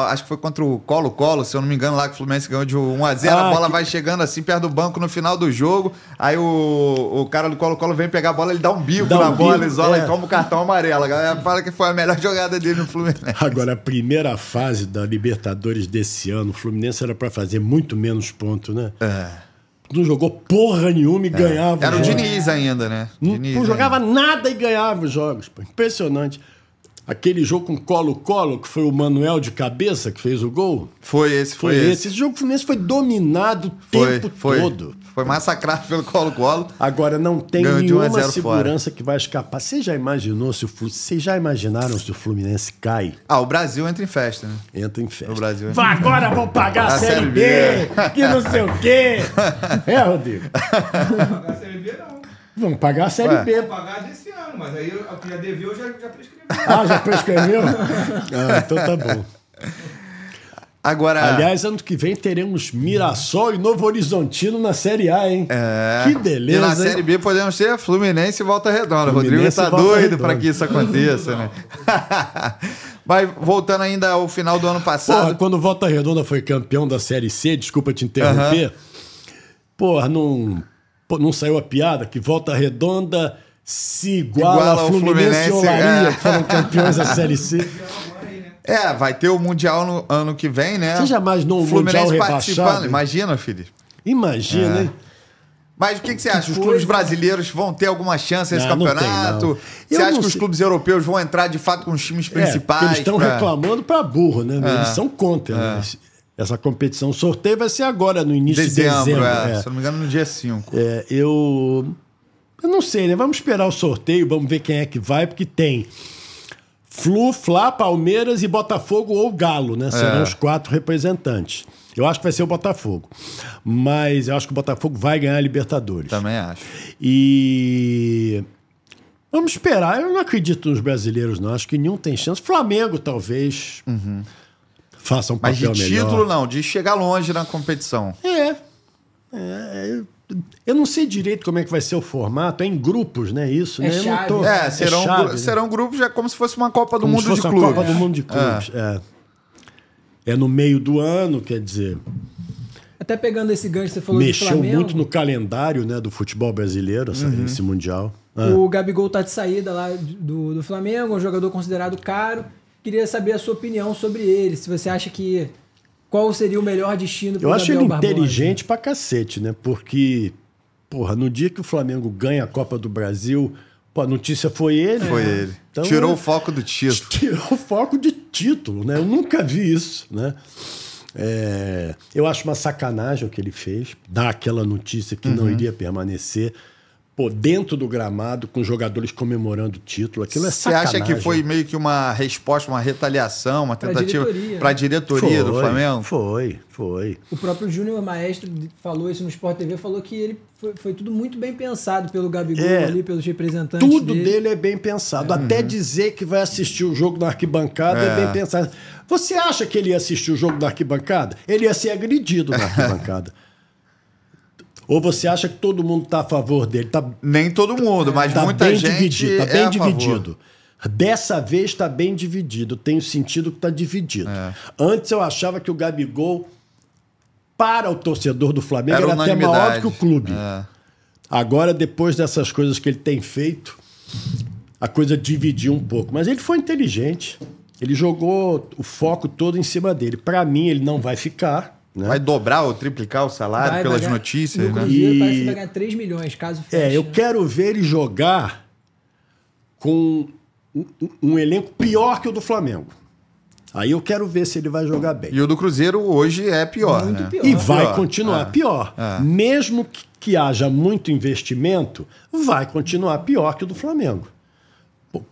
S1: acho que foi contra o Colo-Colo, se eu não me engano, lá que o Fluminense ganhou de 1-0, a bola vai chegando assim perto do banco no final do jogo, aí o cara do Colo-Colo vem pegar a bola, ele dá um bico na bola, isola e toma o cartão amarelo. A galera fala que foi a melhor jogada dele no Fluminense.
S3: Agora, a primeira fase da Libertadores desse ano, o Fluminense era para fazer muito menos pontos, né? Não jogou porra nenhuma e ganhava
S1: Era o
S3: os jogos.
S1: Diniz ainda, né? Diniz
S3: Não jogava nada e ganhava os jogos. Pô. Impressionante. Aquele jogo com Colo-Colo, que foi o Manuel de cabeça que fez o gol.
S1: Foi esse.
S3: Esse jogo do Fluminense foi dominado o tempo todo.
S1: Foi massacrado pelo Colo-Colo.
S3: Agora não tem
S1: Ganhou de 1 a
S3: nenhuma
S1: 0
S3: segurança que vai escapar. Vocês já imaginaram se o Fluminense cai?
S1: O Brasil entra em festa, né?
S3: Entra em festa.
S1: O Brasil.
S3: Agora vão pagar a Série B, que não sei o quê. Rodrigo?
S4: Não pagar a Série B, não.
S3: Vamos pagar a Série B.
S4: Vou pagar desse ano, mas aí o que já devia eu já prescrevi.
S3: Já prescreveu? Então tá bom.
S1: Agora...
S3: Aliás, ano que vem teremos Mirassol e Novo Horizontino na Série A, hein? Que beleza,
S1: E na
S3: hein?
S1: Série B podemos ter Fluminense e Volta Redonda. O Rodrigo
S3: Fluminense
S1: tá
S3: e Volta
S1: doido
S3: Redonda.
S1: para que isso aconteça, né? Mas voltando ainda ao final do ano passado...
S3: Porra, quando o Volta Redonda foi campeão da Série C, desculpa te interromper, não saiu a piada que Volta Redonda se iguala ao Fluminense e Olaria, que foram campeões da Série C.
S1: Vai ter o Mundial no ano que vem, né?
S3: Você já imaginou o Mundial rebaixado?
S1: Imagina, Felipe.
S3: Imagina, hein?
S1: Mas o que você acha? Os clubes brasileiros vão ter alguma chance nesse
S3: Não, não
S1: campeonato?
S3: tem, não.
S1: Você
S3: Eu
S1: acha
S3: não
S1: que os
S3: sei.
S1: clubes europeus vão entrar de fato com os times principais?
S3: Eles estão reclamando para burro, né? Eles são contra. Né? Essa competição. O sorteio vai ser agora, no início de dezembro.
S1: Se eu não me engano, no dia 5.
S3: Eu não sei, né? Vamos esperar o sorteio, vamos ver quem é que vai, porque tem Fla, Palmeiras e Botafogo ou Galo, né? Serão os 4 representantes. Eu acho que vai ser o Botafogo. Mas eu acho que o Botafogo vai ganhar a Libertadores.
S1: Também acho.
S3: E vamos esperar. Eu não acredito nos brasileiros, não. Acho que nenhum tem chance. Flamengo, talvez, faça um
S1: Mas
S3: papel
S1: de
S3: melhor.
S1: título, não. De chegar longe na competição.
S3: Eu não sei direito como é que vai ser o formato. É em grupos, né? Isso, né?
S2: chave.
S3: Eu não tô... chave,
S1: serão grupos como se fosse uma Copa do
S3: como
S1: Mundo
S3: se fosse
S1: de
S3: uma
S1: clubes.
S3: Copa do Mundo de Clubes. É no meio do ano, quer dizer...
S2: Até pegando esse gancho que você falou do
S3: Mexeu
S2: Flamengo,
S3: muito no calendário, né, do futebol brasileiro, esse Mundial.
S2: o Gabigol tá de saída lá do Flamengo, um jogador considerado caro. Queria saber a sua opinião sobre ele. Se você acha que... Qual seria o melhor destino pro
S3: Eu acho
S2: Gabriel
S3: ele
S2: Barbosa?
S3: inteligente pra cacete, né? Porque, no dia que o Flamengo ganha a Copa do Brasil, a notícia foi ele.
S1: Foi ele.
S3: Então,
S1: Tirou o foco do título.
S3: Tirou o foco de título, né? Eu nunca vi isso, né? Eu acho uma sacanagem o que ele fez, dar aquela notícia que não iria permanecer, dentro do gramado, com jogadores comemorando o título. Aquilo é
S1: Você
S3: sacanagem.
S1: acha que foi meio que uma resposta, uma retaliação, uma tentativa para a diretoria
S3: Foi,
S1: do Flamengo?
S3: Foi.
S2: O próprio Júnior Maestro falou isso no Sport TV, falou que ele foi tudo muito bem pensado pelo Gabigol ali, pelos representantes
S3: Tudo dele é bem pensado. Até dizer que vai assistir o jogo na arquibancada é bem pensado. Você acha que ele ia assistir o jogo na arquibancada? Ele ia ser agredido na arquibancada. Ou você acha que todo mundo está a favor dele?
S1: Nem todo mundo, mas
S3: Tá
S1: muita
S3: bem
S1: gente
S3: dividido. Está bem
S1: é a favor.
S3: dividido. Dessa vez está bem dividido. Tenho sentido que está dividido. Antes eu achava que o Gabigol, para o torcedor do Flamengo, era até maior do que o clube. Agora, depois dessas coisas que ele tem feito, a coisa dividiu um pouco. Mas ele foi inteligente. Ele jogou o foco todo em cima dele. Para mim, ele não vai ficar. Né?
S1: Vai dobrar ou triplicar o salário pelas notícias,
S2: no
S1: né?
S2: Cruzeiro parece que vai ganhar 3 milhões, caso feche.
S3: Eu quero ver ele jogar com um elenco pior que o do Flamengo. Aí eu quero ver se ele vai jogar bem.
S1: E o do Cruzeiro hoje é pior,
S2: Muito
S1: né?
S2: pior.
S3: E vai
S1: Pior.
S3: continuar pior. Mesmo que haja muito investimento, vai continuar pior que o do Flamengo.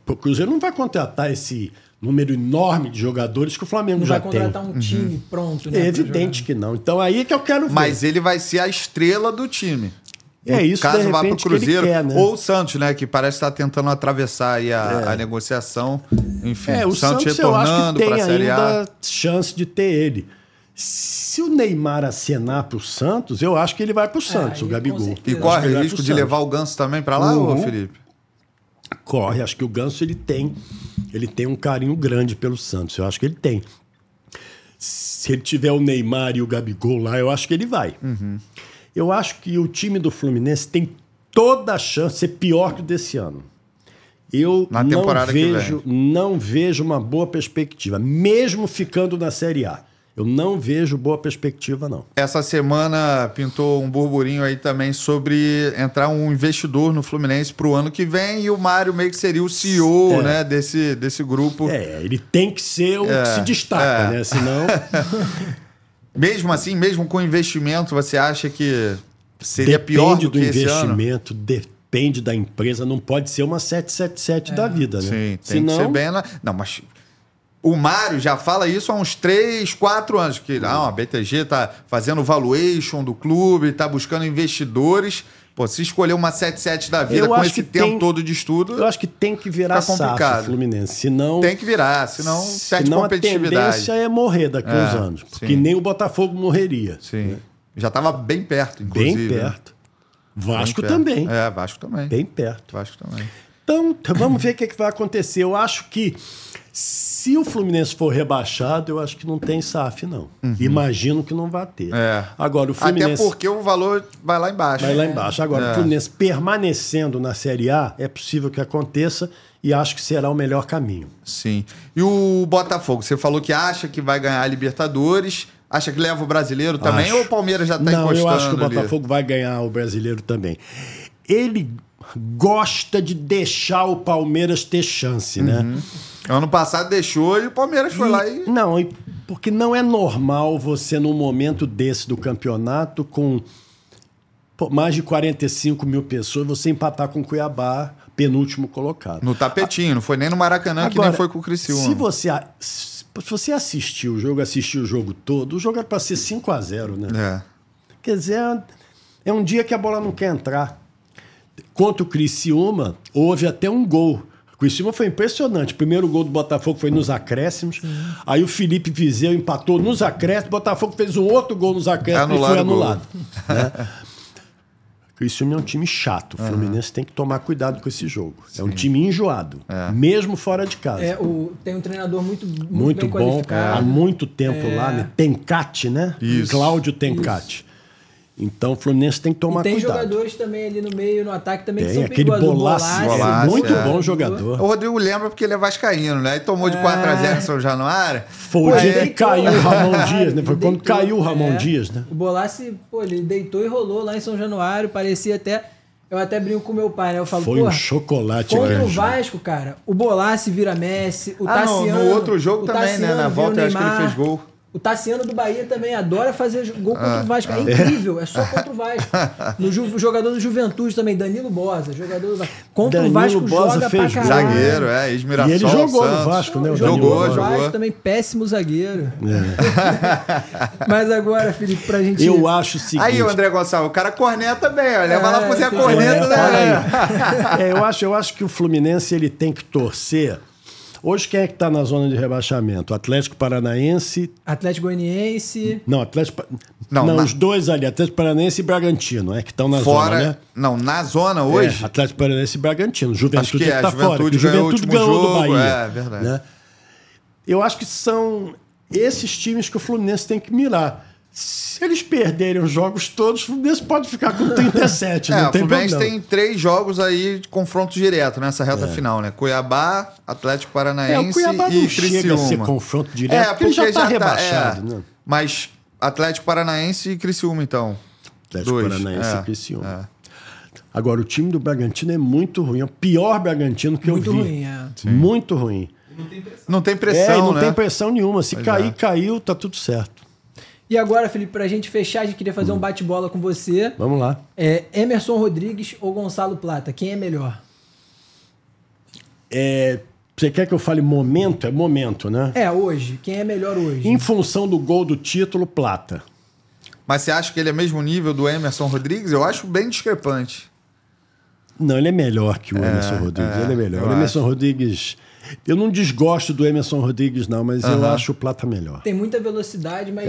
S3: O Cruzeiro não vai contratar esse número enorme de jogadores que o Flamengo
S2: Não
S3: já
S2: vai
S3: tem.
S2: contratar um time pronto, né?
S3: É
S2: pra
S3: evidente
S2: jogar.
S3: que não. Então aí que eu quero ver.
S1: Mas ele vai ser a estrela do time.
S3: É isso,
S1: Caso
S3: de
S1: vá pro
S3: repente, que ele
S1: Cruzeiro.
S3: quer, né?
S1: Ou o Santos, né? Que parece estar tentando atravessar aí a negociação. Enfim,
S3: O Santos eu acho que
S1: retornando
S3: tem
S1: para a Série A.
S3: ainda chance de ter ele. Se o Neymar acenar pro Santos, eu acho que ele vai pro Santos,
S2: aí,
S3: o
S2: com
S3: Gabigol.
S2: certeza.
S1: E
S3: Eu acho
S1: corre
S3: que ele
S1: o
S3: vai
S1: risco
S3: pro
S1: de
S3: Santos.
S1: levar o Ganso também para lá, ô Felipe?
S3: Corre, acho que o Ganso ele tem um carinho grande pelo Santos, eu acho que ele tem. Se ele tiver o Neymar e o Gabigol lá, eu acho que ele vai. Eu acho que o time do Fluminense tem toda a chance de ser pior que o desse ano. Eu
S1: Na temporada que
S3: não vejo uma boa perspectiva, mesmo ficando na Série A. Eu não vejo boa perspectiva, não.
S1: Essa semana pintou um burburinho aí também sobre entrar um investidor no Fluminense para o ano que vem e o Mário meio que seria o CEO né, desse grupo.
S3: Ele tem que ser o que se destaca, né? Senão...
S1: Mesmo assim, mesmo com investimento, você acha que seria pior do que esse ano?
S3: investimento, depende da empresa, não pode ser uma 777 da vida, né?
S1: Sim, tem que ser bem... Não, mas... O Mário já fala isso há uns 3, 4 anos, que a BTG está fazendo valuation do clube, está buscando investidores. Pô, se escolher uma 77 da vida com esse tempo todo de estudo...
S3: Eu acho que tem que virar SAF o Fluminense, senão...
S1: Tem que virar, senão perde competitividade.
S3: A tendência é morrer daqui a uns anos, porque nem o Botafogo morreria.
S1: Sim,
S3: né?
S1: Já estava bem perto, inclusive.
S3: Bem perto. Vasco
S1: bem perto.
S3: também.
S1: Vasco também.
S3: Bem perto.
S1: Vasco também.
S3: Então, vamos ver o que vai acontecer. Eu acho que se o Fluminense for rebaixado, eu acho que não tem SAF, não. Imagino que não vai ter. Agora, o Fluminense...
S1: Até porque o valor vai lá embaixo.
S3: Vai lá embaixo. Agora, o Fluminense permanecendo na Série A, é possível que aconteça e acho que será o melhor caminho.
S1: Sim. E o Botafogo, você falou que acha que vai ganhar a Libertadores, acha que leva o Brasileiro também, ou o Palmeiras já está encostando?
S3: Não, eu acho que o
S1: ali?
S3: Botafogo vai ganhar o Brasileiro também. Ele gosta de deixar o Palmeiras ter chance, né?
S1: Ano passado deixou e o Palmeiras foi lá e...
S3: Não, porque não é normal você, num momento desse do campeonato, com mais de 45 mil pessoas, você empatar com o Cuiabá, penúltimo colocado.
S1: No tapetinho, não foi nem no Maracanã, que nem foi com o Criciúma.
S3: Se você assistiu o jogo todo, o jogo era para ser 5-0, né? Quer dizer, é um dia que a bola não quer entrar. Contra o Criciúma, houve até um gol. O Criciúma foi impressionante. O primeiro gol do Botafogo foi nos acréscimos. Aí o Felipe Viseu empatou nos acréscimos. O Botafogo fez um outro gol nos acréscimos e foi anulado. Né? O Criciúma é um time chato. O Fluminense tem que tomar cuidado com esse jogo. É um time enjoado, mesmo fora de casa.
S2: Tem um treinador muito bem
S3: bom.
S2: qualificado.
S3: Há muito tempo lá, né? Tencati, né?
S1: Isso.
S3: Cláudio Tencati. Então o Fluminense tem que tomar cuidado.
S2: Tem jogadores também ali no meio, no ataque também, que
S3: Tem
S2: são
S3: aquele
S2: perigosos.
S3: Bolassi, muito bom jogador.
S1: O Rodrigo lembra porque ele é vascaíno, né? E tomou de 4-0 em São Januário.
S3: Foi o dia que caiu o Ramon Dias, né? Foi quando caiu o Ramon Dias, né?
S2: O Bolassi, ele deitou e rolou lá em São Januário, parecia até... Eu até brinco com meu pai, né? Eu falo,
S3: foi um chocolate.
S2: Contra o Vasco, cara, o Bolassi vira Messi, o Tassiano...
S1: No outro jogo também, né? Na volta eu acho que ele fez gol.
S2: O Tassiano do Bahia também adora fazer gol contra o Vasco. É incrível, é só contra o Vasco. No jogador do Juventude também, Danilo Bosa, jogador do Vasco. Contra o Vasco joga pra caralho.
S1: Zagueiro, ex-Mirassol.
S3: E ele jogou no Vasco, né?
S1: Jogou.
S2: Vasco também, péssimo zagueiro. Mas agora, Felipe, pra gente...
S3: Eu acho o seguinte...
S1: Aí, o André Gonçalves, o cara corneta bem, ó. Leva lá pra fazer a corneta.
S3: Eu acho que o Fluminense ele tem que torcer... Hoje quem é que está na zona de rebaixamento? Atlético Paranaense...
S2: Atlético Goianiense...
S3: Não, os dois ali, Atlético Paranaense e Bragantino, que estão na zona, né?
S1: Não, na zona hoje...
S3: Atlético Paranaense e Bragantino. Juventude está fora.
S1: Juventude ganhou do Bahia. É verdade.
S3: Né? Eu acho que são esses times que o Fluminense tem que mirar. Se eles perderem os jogos todos, o Fluminense pode ficar com 37, não tem problema. O
S1: Fluminense tem 3 jogos aí de confronto direto nessa reta final, né? Cuiabá, Atlético Paranaense
S3: o Cuiabá não
S1: e
S3: chega
S1: Criciúma.
S3: A ser confronto direto, porque ele já está rebaixado. Né?
S1: Mas Atlético Paranaense e Criciúma, então.
S3: Atlético Paranaense e Criciúma. Agora, o time do Bragantino é muito ruim. É o pior Bragantino que eu vi. Muito ruim.
S1: Não tem pressão,
S3: não tem pressão nenhuma. Se cair, caiu, tá tudo certo.
S2: E agora, Felipe, pra gente fechar, a gente queria fazer um bate-bola com você.
S3: Vamos lá.
S2: Emerson Rodrigues ou Gonçalo Plata? Quem é melhor?
S3: Você quer que eu fale momento? É momento, né?
S2: Hoje. Quem é melhor hoje?
S3: Em função do gol do título, Plata.
S1: Mas você acha que ele é mesmo nível do Emerson Rodrigues? Eu acho bem discrepante.
S3: Não, ele é melhor que o Emerson Rodrigues. Ele é melhor. O Emerson Rodrigues... Eu não desgosto do Emerson Rodrigues, não, mas eu acho o Plata melhor.
S2: Tem muita velocidade, mas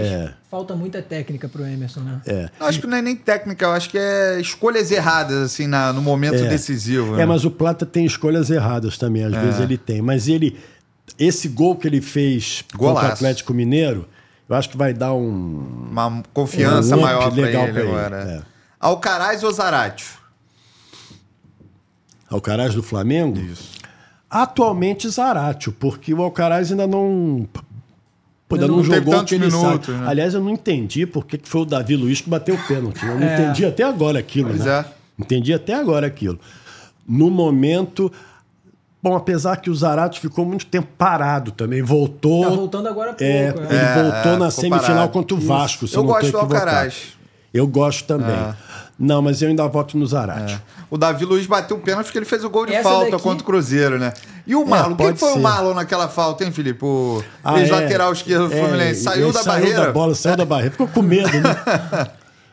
S2: falta muita técnica pro Emerson, né?
S1: Eu acho que não é nem técnica, eu acho que é escolhas erradas, assim, no momento decisivo. Né?
S3: Mas o Plata tem escolhas erradas também, às vezes ele tem. Mas esse gol que ele fez contra o Atlético Mineiro, eu acho que vai dar
S1: uma confiança maior para ele agora. Alcaraz ou Zaratio?
S3: Alcaraz do Flamengo?
S1: Isso.
S3: Atualmente Zaratio, porque o Alcaraz ainda não jogou o que ele sabe. Né? Aliás, eu não entendi por que foi o Davi Luiz que bateu o pênalti. Eu não entendi até agora aquilo. Entendi até agora aquilo. No momento... Bom, apesar que o Zaratio ficou muito tempo parado também. Voltou...
S2: Tá voltando agora há pouco.
S3: Ele voltou na semifinal contra o Vasco, se eu não
S1: gosto do Alcaraz.
S3: Eu gosto também. Não, mas eu ainda voto no Zaratio.
S1: O Davi Luiz bateu o pênalti porque ele fez o gol de falta contra o Cruzeiro, né? E o Marlon? Quem foi o Marlon naquela falta, hein, Felipe? O ex-lateral esquerdo do Fluminense. Saiu da barreira?
S3: Saiu da barreira. Ficou com medo, né?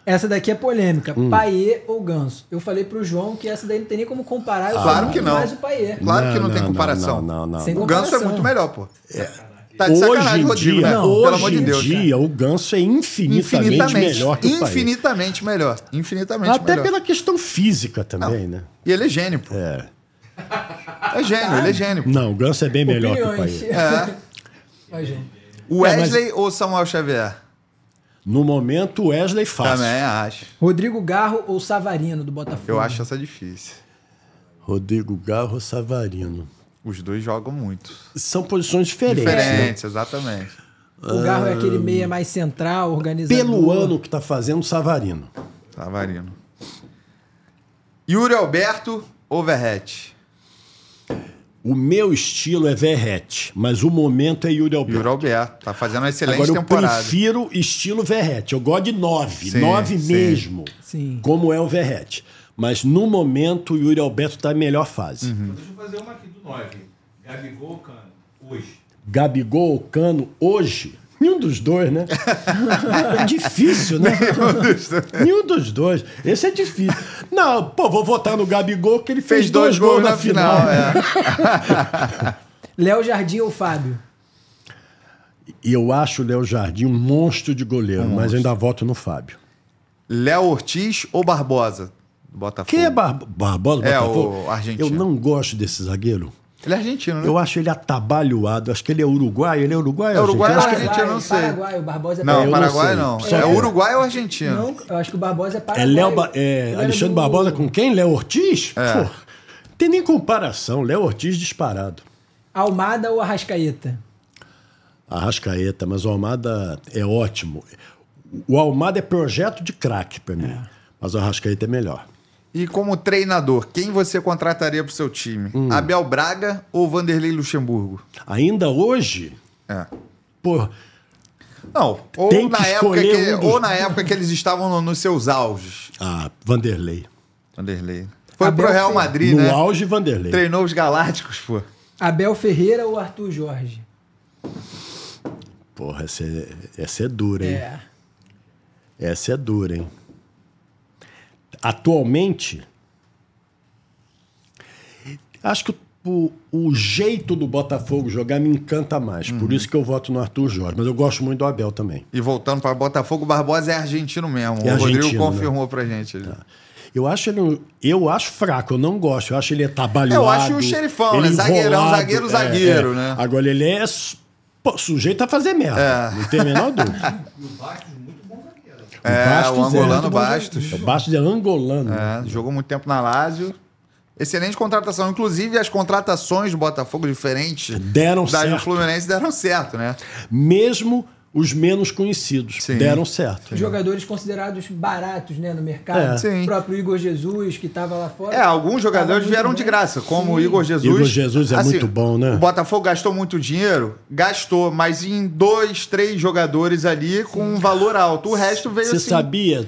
S2: Essa daqui é polêmica. Payet ou Ganso? Eu falei pro João que essa daí não tem nem como comparar.
S1: Claro que não.
S2: Mais o Payet.
S1: Claro que não tem comparação.
S3: Não.
S1: O Ganso é muito melhor, pô. Tá de
S3: hoje
S1: sacanagem, Rodrigo, né? Pelo amor de Deus.
S3: Hoje em dia, o Ganso é infinitamente melhor que o Payet.
S1: Infinitamente melhor.
S3: Até pela questão física também, né?
S1: E ele é gênio, pô. É gênio, ele é gênio. Pô.
S3: Não, o Ganso é bem melhor que o Payet.
S1: Wesley ou Samuel Xavier?
S3: No momento, Wesley fácil.
S1: Também acho.
S2: Rodrigo Garro ou Savarino do Botafogo?
S1: Eu acho essa difícil.
S3: Rodrigo Garro ou Savarino?
S1: Os dois jogam muito.
S3: São posições diferentes.
S1: Diferentes, exatamente.
S2: O Garro é aquele meia mais central, organizador.
S3: Pelo ano que tá fazendo, Savarino.
S1: Yuri Alberto ou Verratti?
S3: O meu estilo é Verratti, mas o momento é Yuri Alberto.
S1: Yuri Alberto. Tá fazendo uma excelente
S3: temporada.
S1: temporada.
S3: Eu prefiro estilo Verratti. Eu gosto de 9. 9 mesmo.
S2: Sim.
S3: Como é o Verratti. Mas no momento o Yuri Alberto tá em melhor fase.
S4: Deixa eu fazer uma aqui do 9. Gabigol ou Cano? Hoje.
S3: Gabigol ou Cano hoje? Nenhum dos dois, né? É difícil, né? Nenhum dos dois. Esse é difícil. Não, pô, vou votar no Gabigol que ele fez 2 gols na final.
S2: Léo Jardim ou Fábio?
S3: E eu acho o Léo Jardim um monstro de goleiro, mas eu ainda voto no Fábio.
S1: Léo Ortiz ou Barbosa? Botafogo.
S3: Quem é Barbosa? Botafogo?
S1: O argentino.
S3: Eu não gosto desse zagueiro.
S1: Ele é argentino, né?
S3: Eu acho ele atabalhoado. Acho que ele é uruguaio. Ele é uruguaio?
S1: É uruguaio ou
S3: argentino?
S1: argentino? Eu não sei.
S2: Paraguai, o Barbosa é
S1: Não, Paraguai não. É uruguai ou argentino?
S2: Não, eu acho que o Barbosa é paraguai.
S3: Alexandre Barbosa com quem? Léo Ortiz? Pô, não tem nem comparação. Léo Ortiz disparado.
S2: Almada ou Arrascaeta?
S3: Arrascaeta, mas o Almada é ótimo. O Almada é projeto de craque pra mim. Mas o Arrascaeta é melhor.
S1: E como treinador, quem você contrataria pro seu time? Abel Braga ou Vanderlei Luxemburgo?
S3: Ainda hoje? Pô,
S1: não, ou na época que eles estavam nos seus auges.
S3: Vanderlei.
S1: Foi pro Real Madrid, né?
S3: No auge, Vanderlei.
S1: Treinou os Galácticos, pô.
S2: Abel Ferreira ou Arthur Jorge?
S3: Porra, essa é dura, hein? Essa é dura, hein? Atualmente, acho que o jeito do Botafogo jogar me encanta mais. Por isso que eu voto no Arthur Jorge. Mas eu gosto muito do Abel também.
S1: E voltando para Botafogo, o Barbosa é argentino mesmo. O Rodrigo confirmou pra gente.
S3: Eu acho fraco, eu não gosto. Eu acho ele atabalhoado.
S1: Eu acho o xerifão, né? Zagueiro, né?
S3: Agora ele é sujeito a fazer merda. Não tem a menor dúvida.
S4: E o Bastos, muito bom zagueiro.
S1: O angolano Bastos.
S3: O Bastos é angolano.
S1: Jogou muito tempo na Lazio. Excelente contratação. Inclusive, as contratações do Botafogo diferentes
S3: deram certo.
S1: Do Fluminense deram certo, né?
S3: Mesmo os menos conhecidos deram certo.
S2: Jogadores considerados baratos, né, no mercado. O próprio Igor Jesus, que estava lá fora.
S1: Alguns jogadores vieram de graça, como o Igor Jesus.
S3: Igor Jesus é muito bom, né?
S1: O Botafogo gastou muito dinheiro? Gastou, mas em 2, 3 jogadores ali com um valor alto. O resto veio assim.
S3: Você sabia?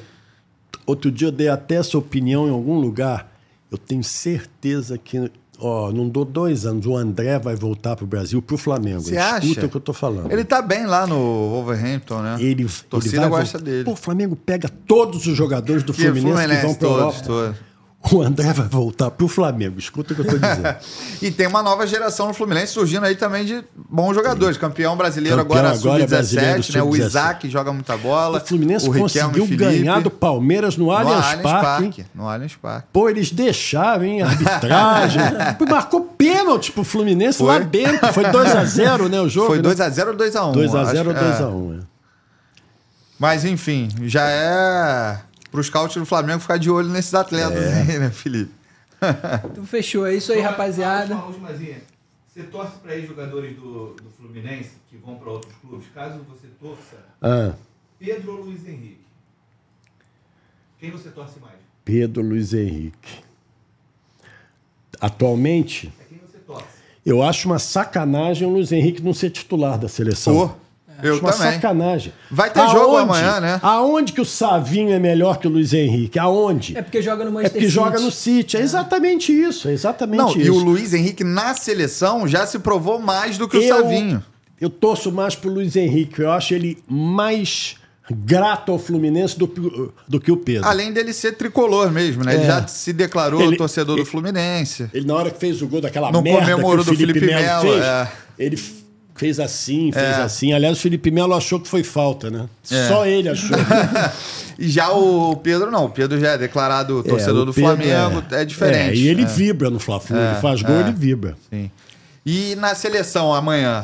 S3: Outro dia eu dei até essa opinião em algum lugar. Eu tenho certeza que Ó, não dou 2 anos. O André vai voltar pro Brasil, pro Flamengo.
S1: Você acha?
S3: Escuta o que eu tô falando.
S1: Ele tá bem lá no Wolverhampton, né? A torcida
S3: vai
S1: gosta
S3: voltar.
S1: dele.
S3: Pô, o Flamengo pega todos os jogadores do Fluminense que vão pra Europa.
S1: todos.
S3: O André vai voltar pro Flamengo. Escuta o que eu tô dizendo.
S1: E tem uma nova geração no Fluminense surgindo aí também de bons jogadores. Campeão brasileiro
S3: Campeão
S1: agora
S3: brasileiro,
S1: sub-17, né? O
S3: sub-17.
S1: Isaac joga muita bola.
S3: O Fluminense
S1: Riquelme
S3: conseguiu
S1: Felipe.
S3: ganhar do Palmeiras no Allianz Parque.
S1: No Allianz Parque.
S3: Pô, eles deixaram, hein? Arbitragem. Pô, marcou pênalti pro Fluminense lá dentro. Foi 2x0, né? O jogo.
S1: Foi
S3: né?
S1: 2x0 ou 2x1?
S3: 2x0 ou 2x1.
S1: Mas enfim, já é pro scout do Flamengo ficar de olho nesses atletas aí, né, Felipe?
S2: Então fechou, é isso aí, rapaziada.
S4: Uma últimazinha. Você torce para ex-jogadores do Fluminense que vão para outros clubes? Caso você torça, Pedro ou Luiz Henrique? Quem você torce mais?
S3: Pedro Luiz Henrique. Atualmente,
S4: É quem você torce?
S3: eu acho uma sacanagem o Luiz Henrique não ser titular da seleção.
S1: Pô, eu
S3: Acho uma
S1: também.
S3: sacanagem.
S1: Vai ter jogo amanhã, né?
S3: Aonde que o Savinho é melhor que o Luiz Henrique? Aonde?
S2: É porque joga no
S3: É
S2: Manchester
S3: porque
S2: City.
S3: joga no City. É exatamente isso. É exatamente
S1: Não,
S3: isso.
S1: e o Luiz Henrique na seleção já se provou mais do que o Savinho.
S3: Eu torço mais pro Luiz Henrique. Eu acho ele mais grato ao Fluminense do que o Pedro.
S1: Além dele ser tricolor mesmo, né? Ele já se declarou torcedor do Fluminense.
S3: Ele, na hora que fez o gol daquela
S1: Não
S3: merda
S1: comemorou
S3: que o
S1: do Felipe Melo,
S3: fez,
S1: é.
S3: ele fez assim, fez assim. Aliás, o Felipe Melo achou que foi falta, né? Só ele achou.
S1: E já o Pedro não. O Pedro já é declarado torcedor
S3: o
S1: do
S3: Pedro
S1: Flamengo. É diferente.
S3: E ele vibra no Fla-Flu. Ele faz gol, ele vibra.
S1: Sim. E na seleção amanhã?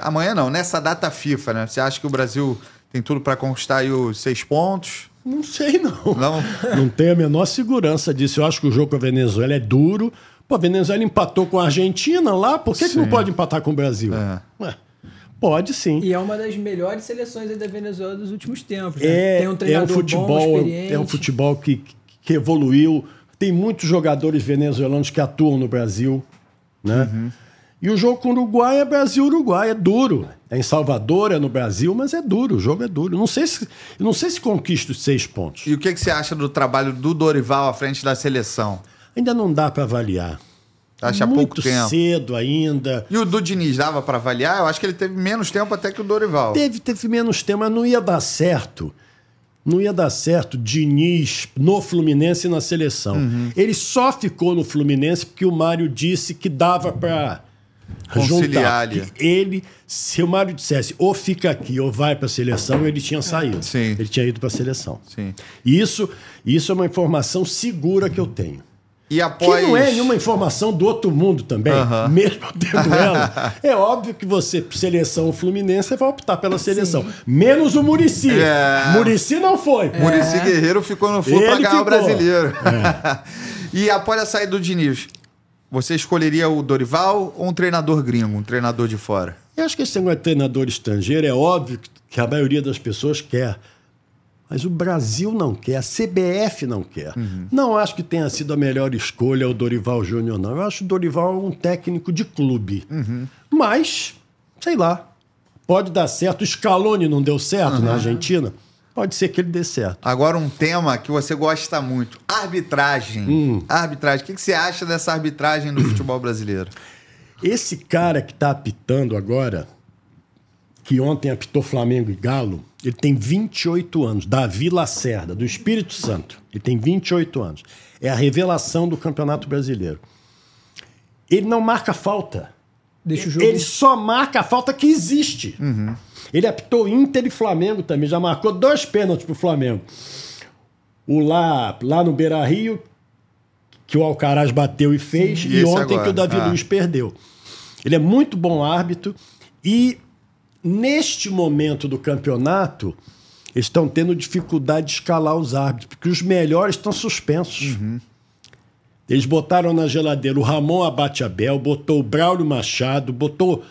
S1: Amanhã não, nessa data FIFA, né? Você acha que o Brasil tem tudo para conquistar aí os 6 pontos?
S3: Não sei, não.
S1: Não?
S3: Não tenho a menor segurança disso. Eu acho que o jogo com a Venezuela é duro. Pô, a Venezuela empatou com a Argentina lá. Por que não pode empatar com o Brasil? Ué, pode sim.
S2: E é uma das melhores seleções aí da Venezuela dos últimos tempos. Né? Tem um treinador bom, experiente.
S3: É um futebol que evoluiu. Tem muitos jogadores venezuelanos que atuam no Brasil, né? E o jogo com o Uruguai é Brasil-Uruguai, é duro. É em Salvador, é no Brasil, mas é duro, o jogo é duro. Não sei se conquista os 6 pontos.
S1: E o que você acha do trabalho do Dorival à frente da seleção?
S3: Ainda não dá para avaliar.
S1: Acha pouco tempo.
S3: Muito cedo ainda.
S1: E o do Diniz dava para avaliar? Eu acho que ele teve menos tempo até que o Dorival.
S3: Teve menos tempo, mas não ia dar certo. Não ia dar certo Diniz no Fluminense e na seleção. Ele só ficou no Fluminense porque o Mário disse que dava para
S1: conciliar ali.
S3: Se o Mário dissesse ou fica aqui ou vai para a seleção, ele tinha saído.
S1: Sim.
S3: Ele tinha ido para a seleção.
S1: Sim.
S3: Isso é uma informação segura que eu tenho.
S1: E após...
S3: Que não é nenhuma informação do outro mundo também, mesmo tendo ela. É óbvio que você, seleção Fluminense, vai optar pela seleção. Sim. Menos o Muricy. Muricy não foi.
S1: Muricy Guerreiro ficou no Flu para ganhar o Brasileiro. E após a saída do Diniz, você escolheria o Dorival ou um treinador gringo, um treinador de fora?
S3: Eu acho que esse negócio de treinador estrangeiro é óbvio que a maioria das pessoas quer. Mas o Brasil não quer, a CBF não quer. Não acho que tenha sido a melhor escolha o Dorival Júnior, não. Eu acho o Dorival um técnico de clube. Mas, sei lá, pode dar certo. O Scaloni não deu certo na Argentina. Pode ser que ele dê certo.
S1: Agora um tema que você gosta muito, arbitragem. Arbitragem. O que você acha dessa arbitragem do futebol brasileiro?
S3: Esse cara que está apitando agora, que ontem apitou Flamengo e Galo, ele tem 28 anos, Davi Lacerda, do Espírito Santo. Ele tem 28 anos. É a revelação do Campeonato Brasileiro. Ele não marca falta.
S2: Deixa o jogo...
S3: Ele só marca a falta que existe. Ele apitou Inter e Flamengo também, já marcou 2 pênaltis pro Flamengo. O lá no Beira-Rio, que o Alcaraz bateu e fez, e ontem agora, que o Davi Luiz perdeu. Ele é muito bom árbitro e neste momento do campeonato eles estão tendo dificuldade de escalar os árbitros, porque os melhores estão suspensos. Eles botaram na geladeira o Ramon Abate-Abel, botou o Braulio Machado, botou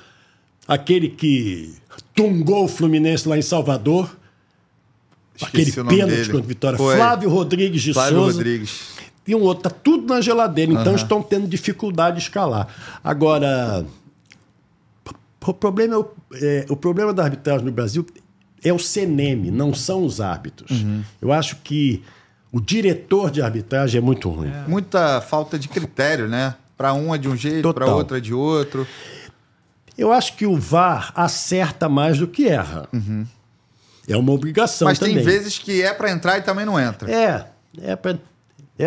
S3: aquele que tungou o Fluminense lá em Salvador. Aquele pênalti contra a Vitória.
S1: Foi.
S3: Flávio Rodrigues de Souza.
S1: Rodrigues.
S3: E um outro. Tá tudo na geladeira. Então estão tendo dificuldade de escalar. Agora, o problema da arbitragem no Brasil é o CNM, não são os árbitros. Eu acho que o diretor de arbitragem é muito ruim.
S1: Muita falta de critério, né? Para um é de um jeito, para outro é de outro.
S3: Eu acho que o VAR acerta mais do que erra. É uma obrigação também.
S1: Mas tem vezes que é para entrar e também não entra.
S3: É para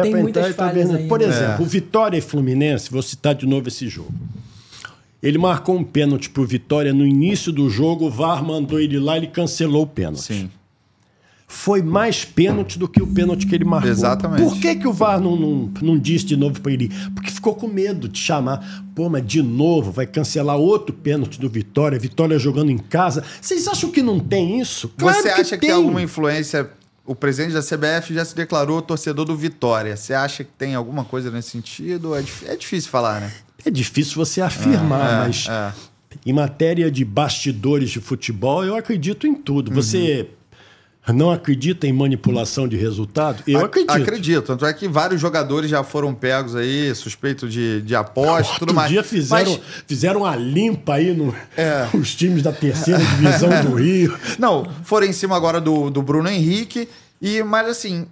S2: muitas
S3: entrar e
S2: falhas
S3: talvez...
S2: aí,
S3: Por
S2: né?
S3: exemplo, o Vitória e Fluminense, vou citar de novo esse jogo. Ele marcou um pênalti pro Vitória no início do jogo, o VAR mandou ele lá, ele cancelou o pênalti.
S1: Sim.
S3: Foi mais pênalti do que o pênalti que ele marcou.
S1: Exatamente.
S3: Por que o VAR não disse de novo para ele? Porque ficou com medo de chamar. Pô, mas de novo vai cancelar outro pênalti do Vitória, Vitória jogando em casa. Vocês acham que não tem isso? Claro
S1: Você acha que
S3: tem
S1: tem alguma influência? O presidente da CBF já se declarou torcedor do Vitória. Você acha que tem alguma coisa nesse sentido? É difícil falar, né?
S3: É difícil você afirmar, mas em matéria de bastidores de futebol, eu acredito em tudo. Você não acredita em manipulação de resultado? Eu acredito.
S1: Acredito. Tanto é que vários jogadores já foram pegos aí, suspeito de aposta e tudo mais.
S3: Outro dia fizeram uma limpa aí nos times da terceira divisão do Rio.
S1: Não, foram em cima agora do Bruno Henrique. Mas assim,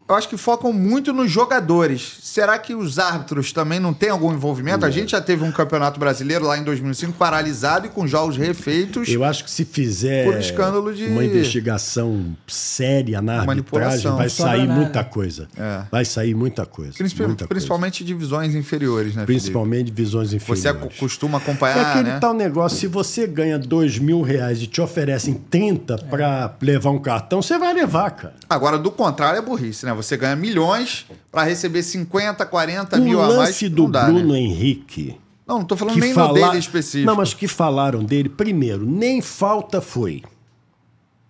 S1: eu acho que focam muito nos jogadores. Será que os árbitros também não têm algum envolvimento? A gente já teve um campeonato brasileiro lá em 2005 paralisado e com jogos refeitos.
S3: Eu acho que se fizer
S1: por escândalo de
S3: uma investigação séria na arbitragem, vai sair muita coisa. Vai sair muita coisa.
S1: Principalmente divisões inferiores, né,
S3: Principalmente divisões inferiores.
S1: Você costuma acompanhar,
S3: É aquele
S1: né?
S3: tal negócio, se você ganha R$2.000 e te oferecem 30 para levar um cartão, você vai levar, cara.
S1: Agora, do contrário, é burrice, né? Você ganha milhões para receber 50, 40 mil a mais.
S3: O lance do Bruno Henrique...
S1: Não tô falando nem no dele específico.
S3: Não, mas que falaram dele, primeiro, nem falta foi,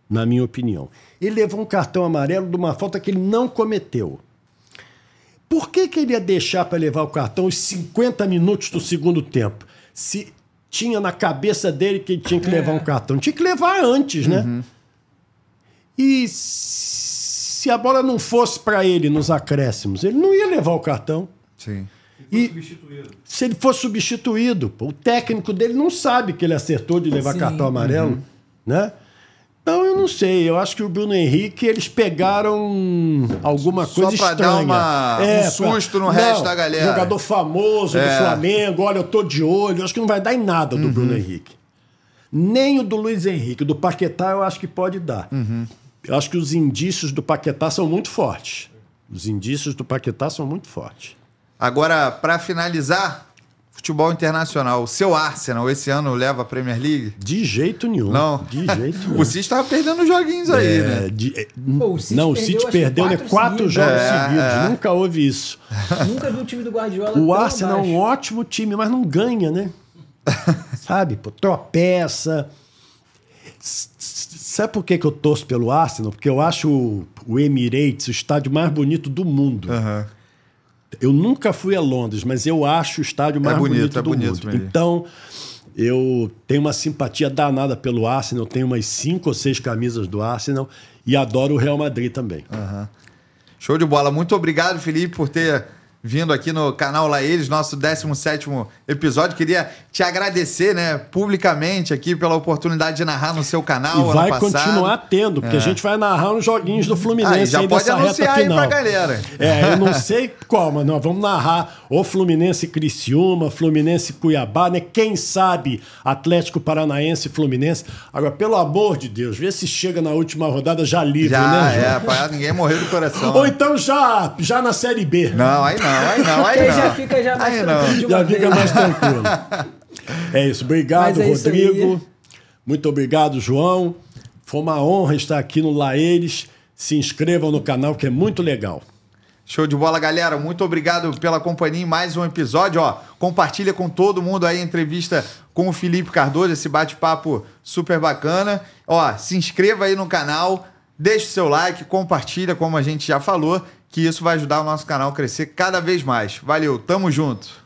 S3: na minha opinião. Ele levou um cartão amarelo de uma falta que ele não cometeu. Por que ele ia deixar para levar o cartão os 50 minutos do segundo tempo? Se tinha na cabeça dele que ele tinha que levar um cartão. Tinha que levar antes, né? E se a bola não fosse para ele nos acréscimos, ele não ia levar o cartão.
S1: Sim.
S3: Se ele for substituído, o técnico dele não sabe que ele acertou de levar cartão amarelo, né? Então eu não sei, eu acho que o Bruno Henrique, eles pegaram alguma coisa estranha.
S1: Só pra dar um susto no resto da galera.
S3: Jogador famoso do Flamengo, olha, eu tô de olho, eu acho que não vai dar em nada do Bruno Henrique. Nem o do Luiz Henrique, do Paquetá eu acho que pode dar. Eu acho que os indícios do Paquetá são muito fortes. Os indícios do Paquetá são muito fortes.
S1: Agora, para finalizar, futebol internacional. O seu Arsenal esse ano leva a Premier League?
S3: De jeito nenhum.
S1: Não.
S3: De jeito nenhum.
S1: O City estava perdendo joguinhos aí, né?
S3: O City perdeu 4 jogos seguidos. Nunca houve isso.
S2: Nunca vi o time do Guardiola.
S3: O Arsenal é um ótimo time, mas não ganha, né? Sabe? Pô, tropeça. Sabe por que eu torço pelo Arsenal? Porque eu acho o Emirates o estádio mais bonito do mundo. Eu nunca fui a Londres, mas eu acho o estádio mais bonito do mundo.
S1: Mesmo.
S3: Então, eu tenho uma simpatia danada pelo Arsenal. Eu tenho umas 5 ou 6 camisas do Arsenal e adoro o Real Madrid também.
S1: Show de bola. Muito obrigado, Felipe, por ter vindo aqui no canal Lá Eles, nosso 17º episódio. Queria te agradecer, né, publicamente aqui pela oportunidade de narrar no seu canal.
S3: E vai continuar tendo, porque a gente vai narrar uns joguinhos do Fluminense
S1: já
S3: aí
S1: pode
S3: dessa
S1: anunciar
S3: reta final.
S1: aí pra galera.
S3: Eu não sei qual, mas nós vamos narrar o Fluminense Criciúma, Fluminense Cuiabá, né? Quem sabe Atlético Paranaense e Fluminense. Agora, pelo amor de Deus, vê se chega na última rodada já livre, né, João?
S1: Pra ninguém morrer do coração.
S3: Ou então já na Série B.
S1: Não, aí não.
S2: Aí já fica mais tranquilo de uma
S3: Já fica
S2: vez.
S3: mais tranquilo. É isso. Obrigado, Rodrigo. Muito obrigado, João. Foi uma honra estar aqui no Lá Eles. Se inscrevam no canal, que é muito legal.
S1: Show de bola, galera. Muito obrigado pela companhia em mais um episódio. Compartilha com todo mundo aí a entrevista com o Felipe Cardoso, esse bate-papo super bacana. Se inscreva aí no canal, deixe o seu like, compartilha, como a gente já falou, que isso vai ajudar o nosso canal a crescer cada vez mais. Valeu, tamo junto!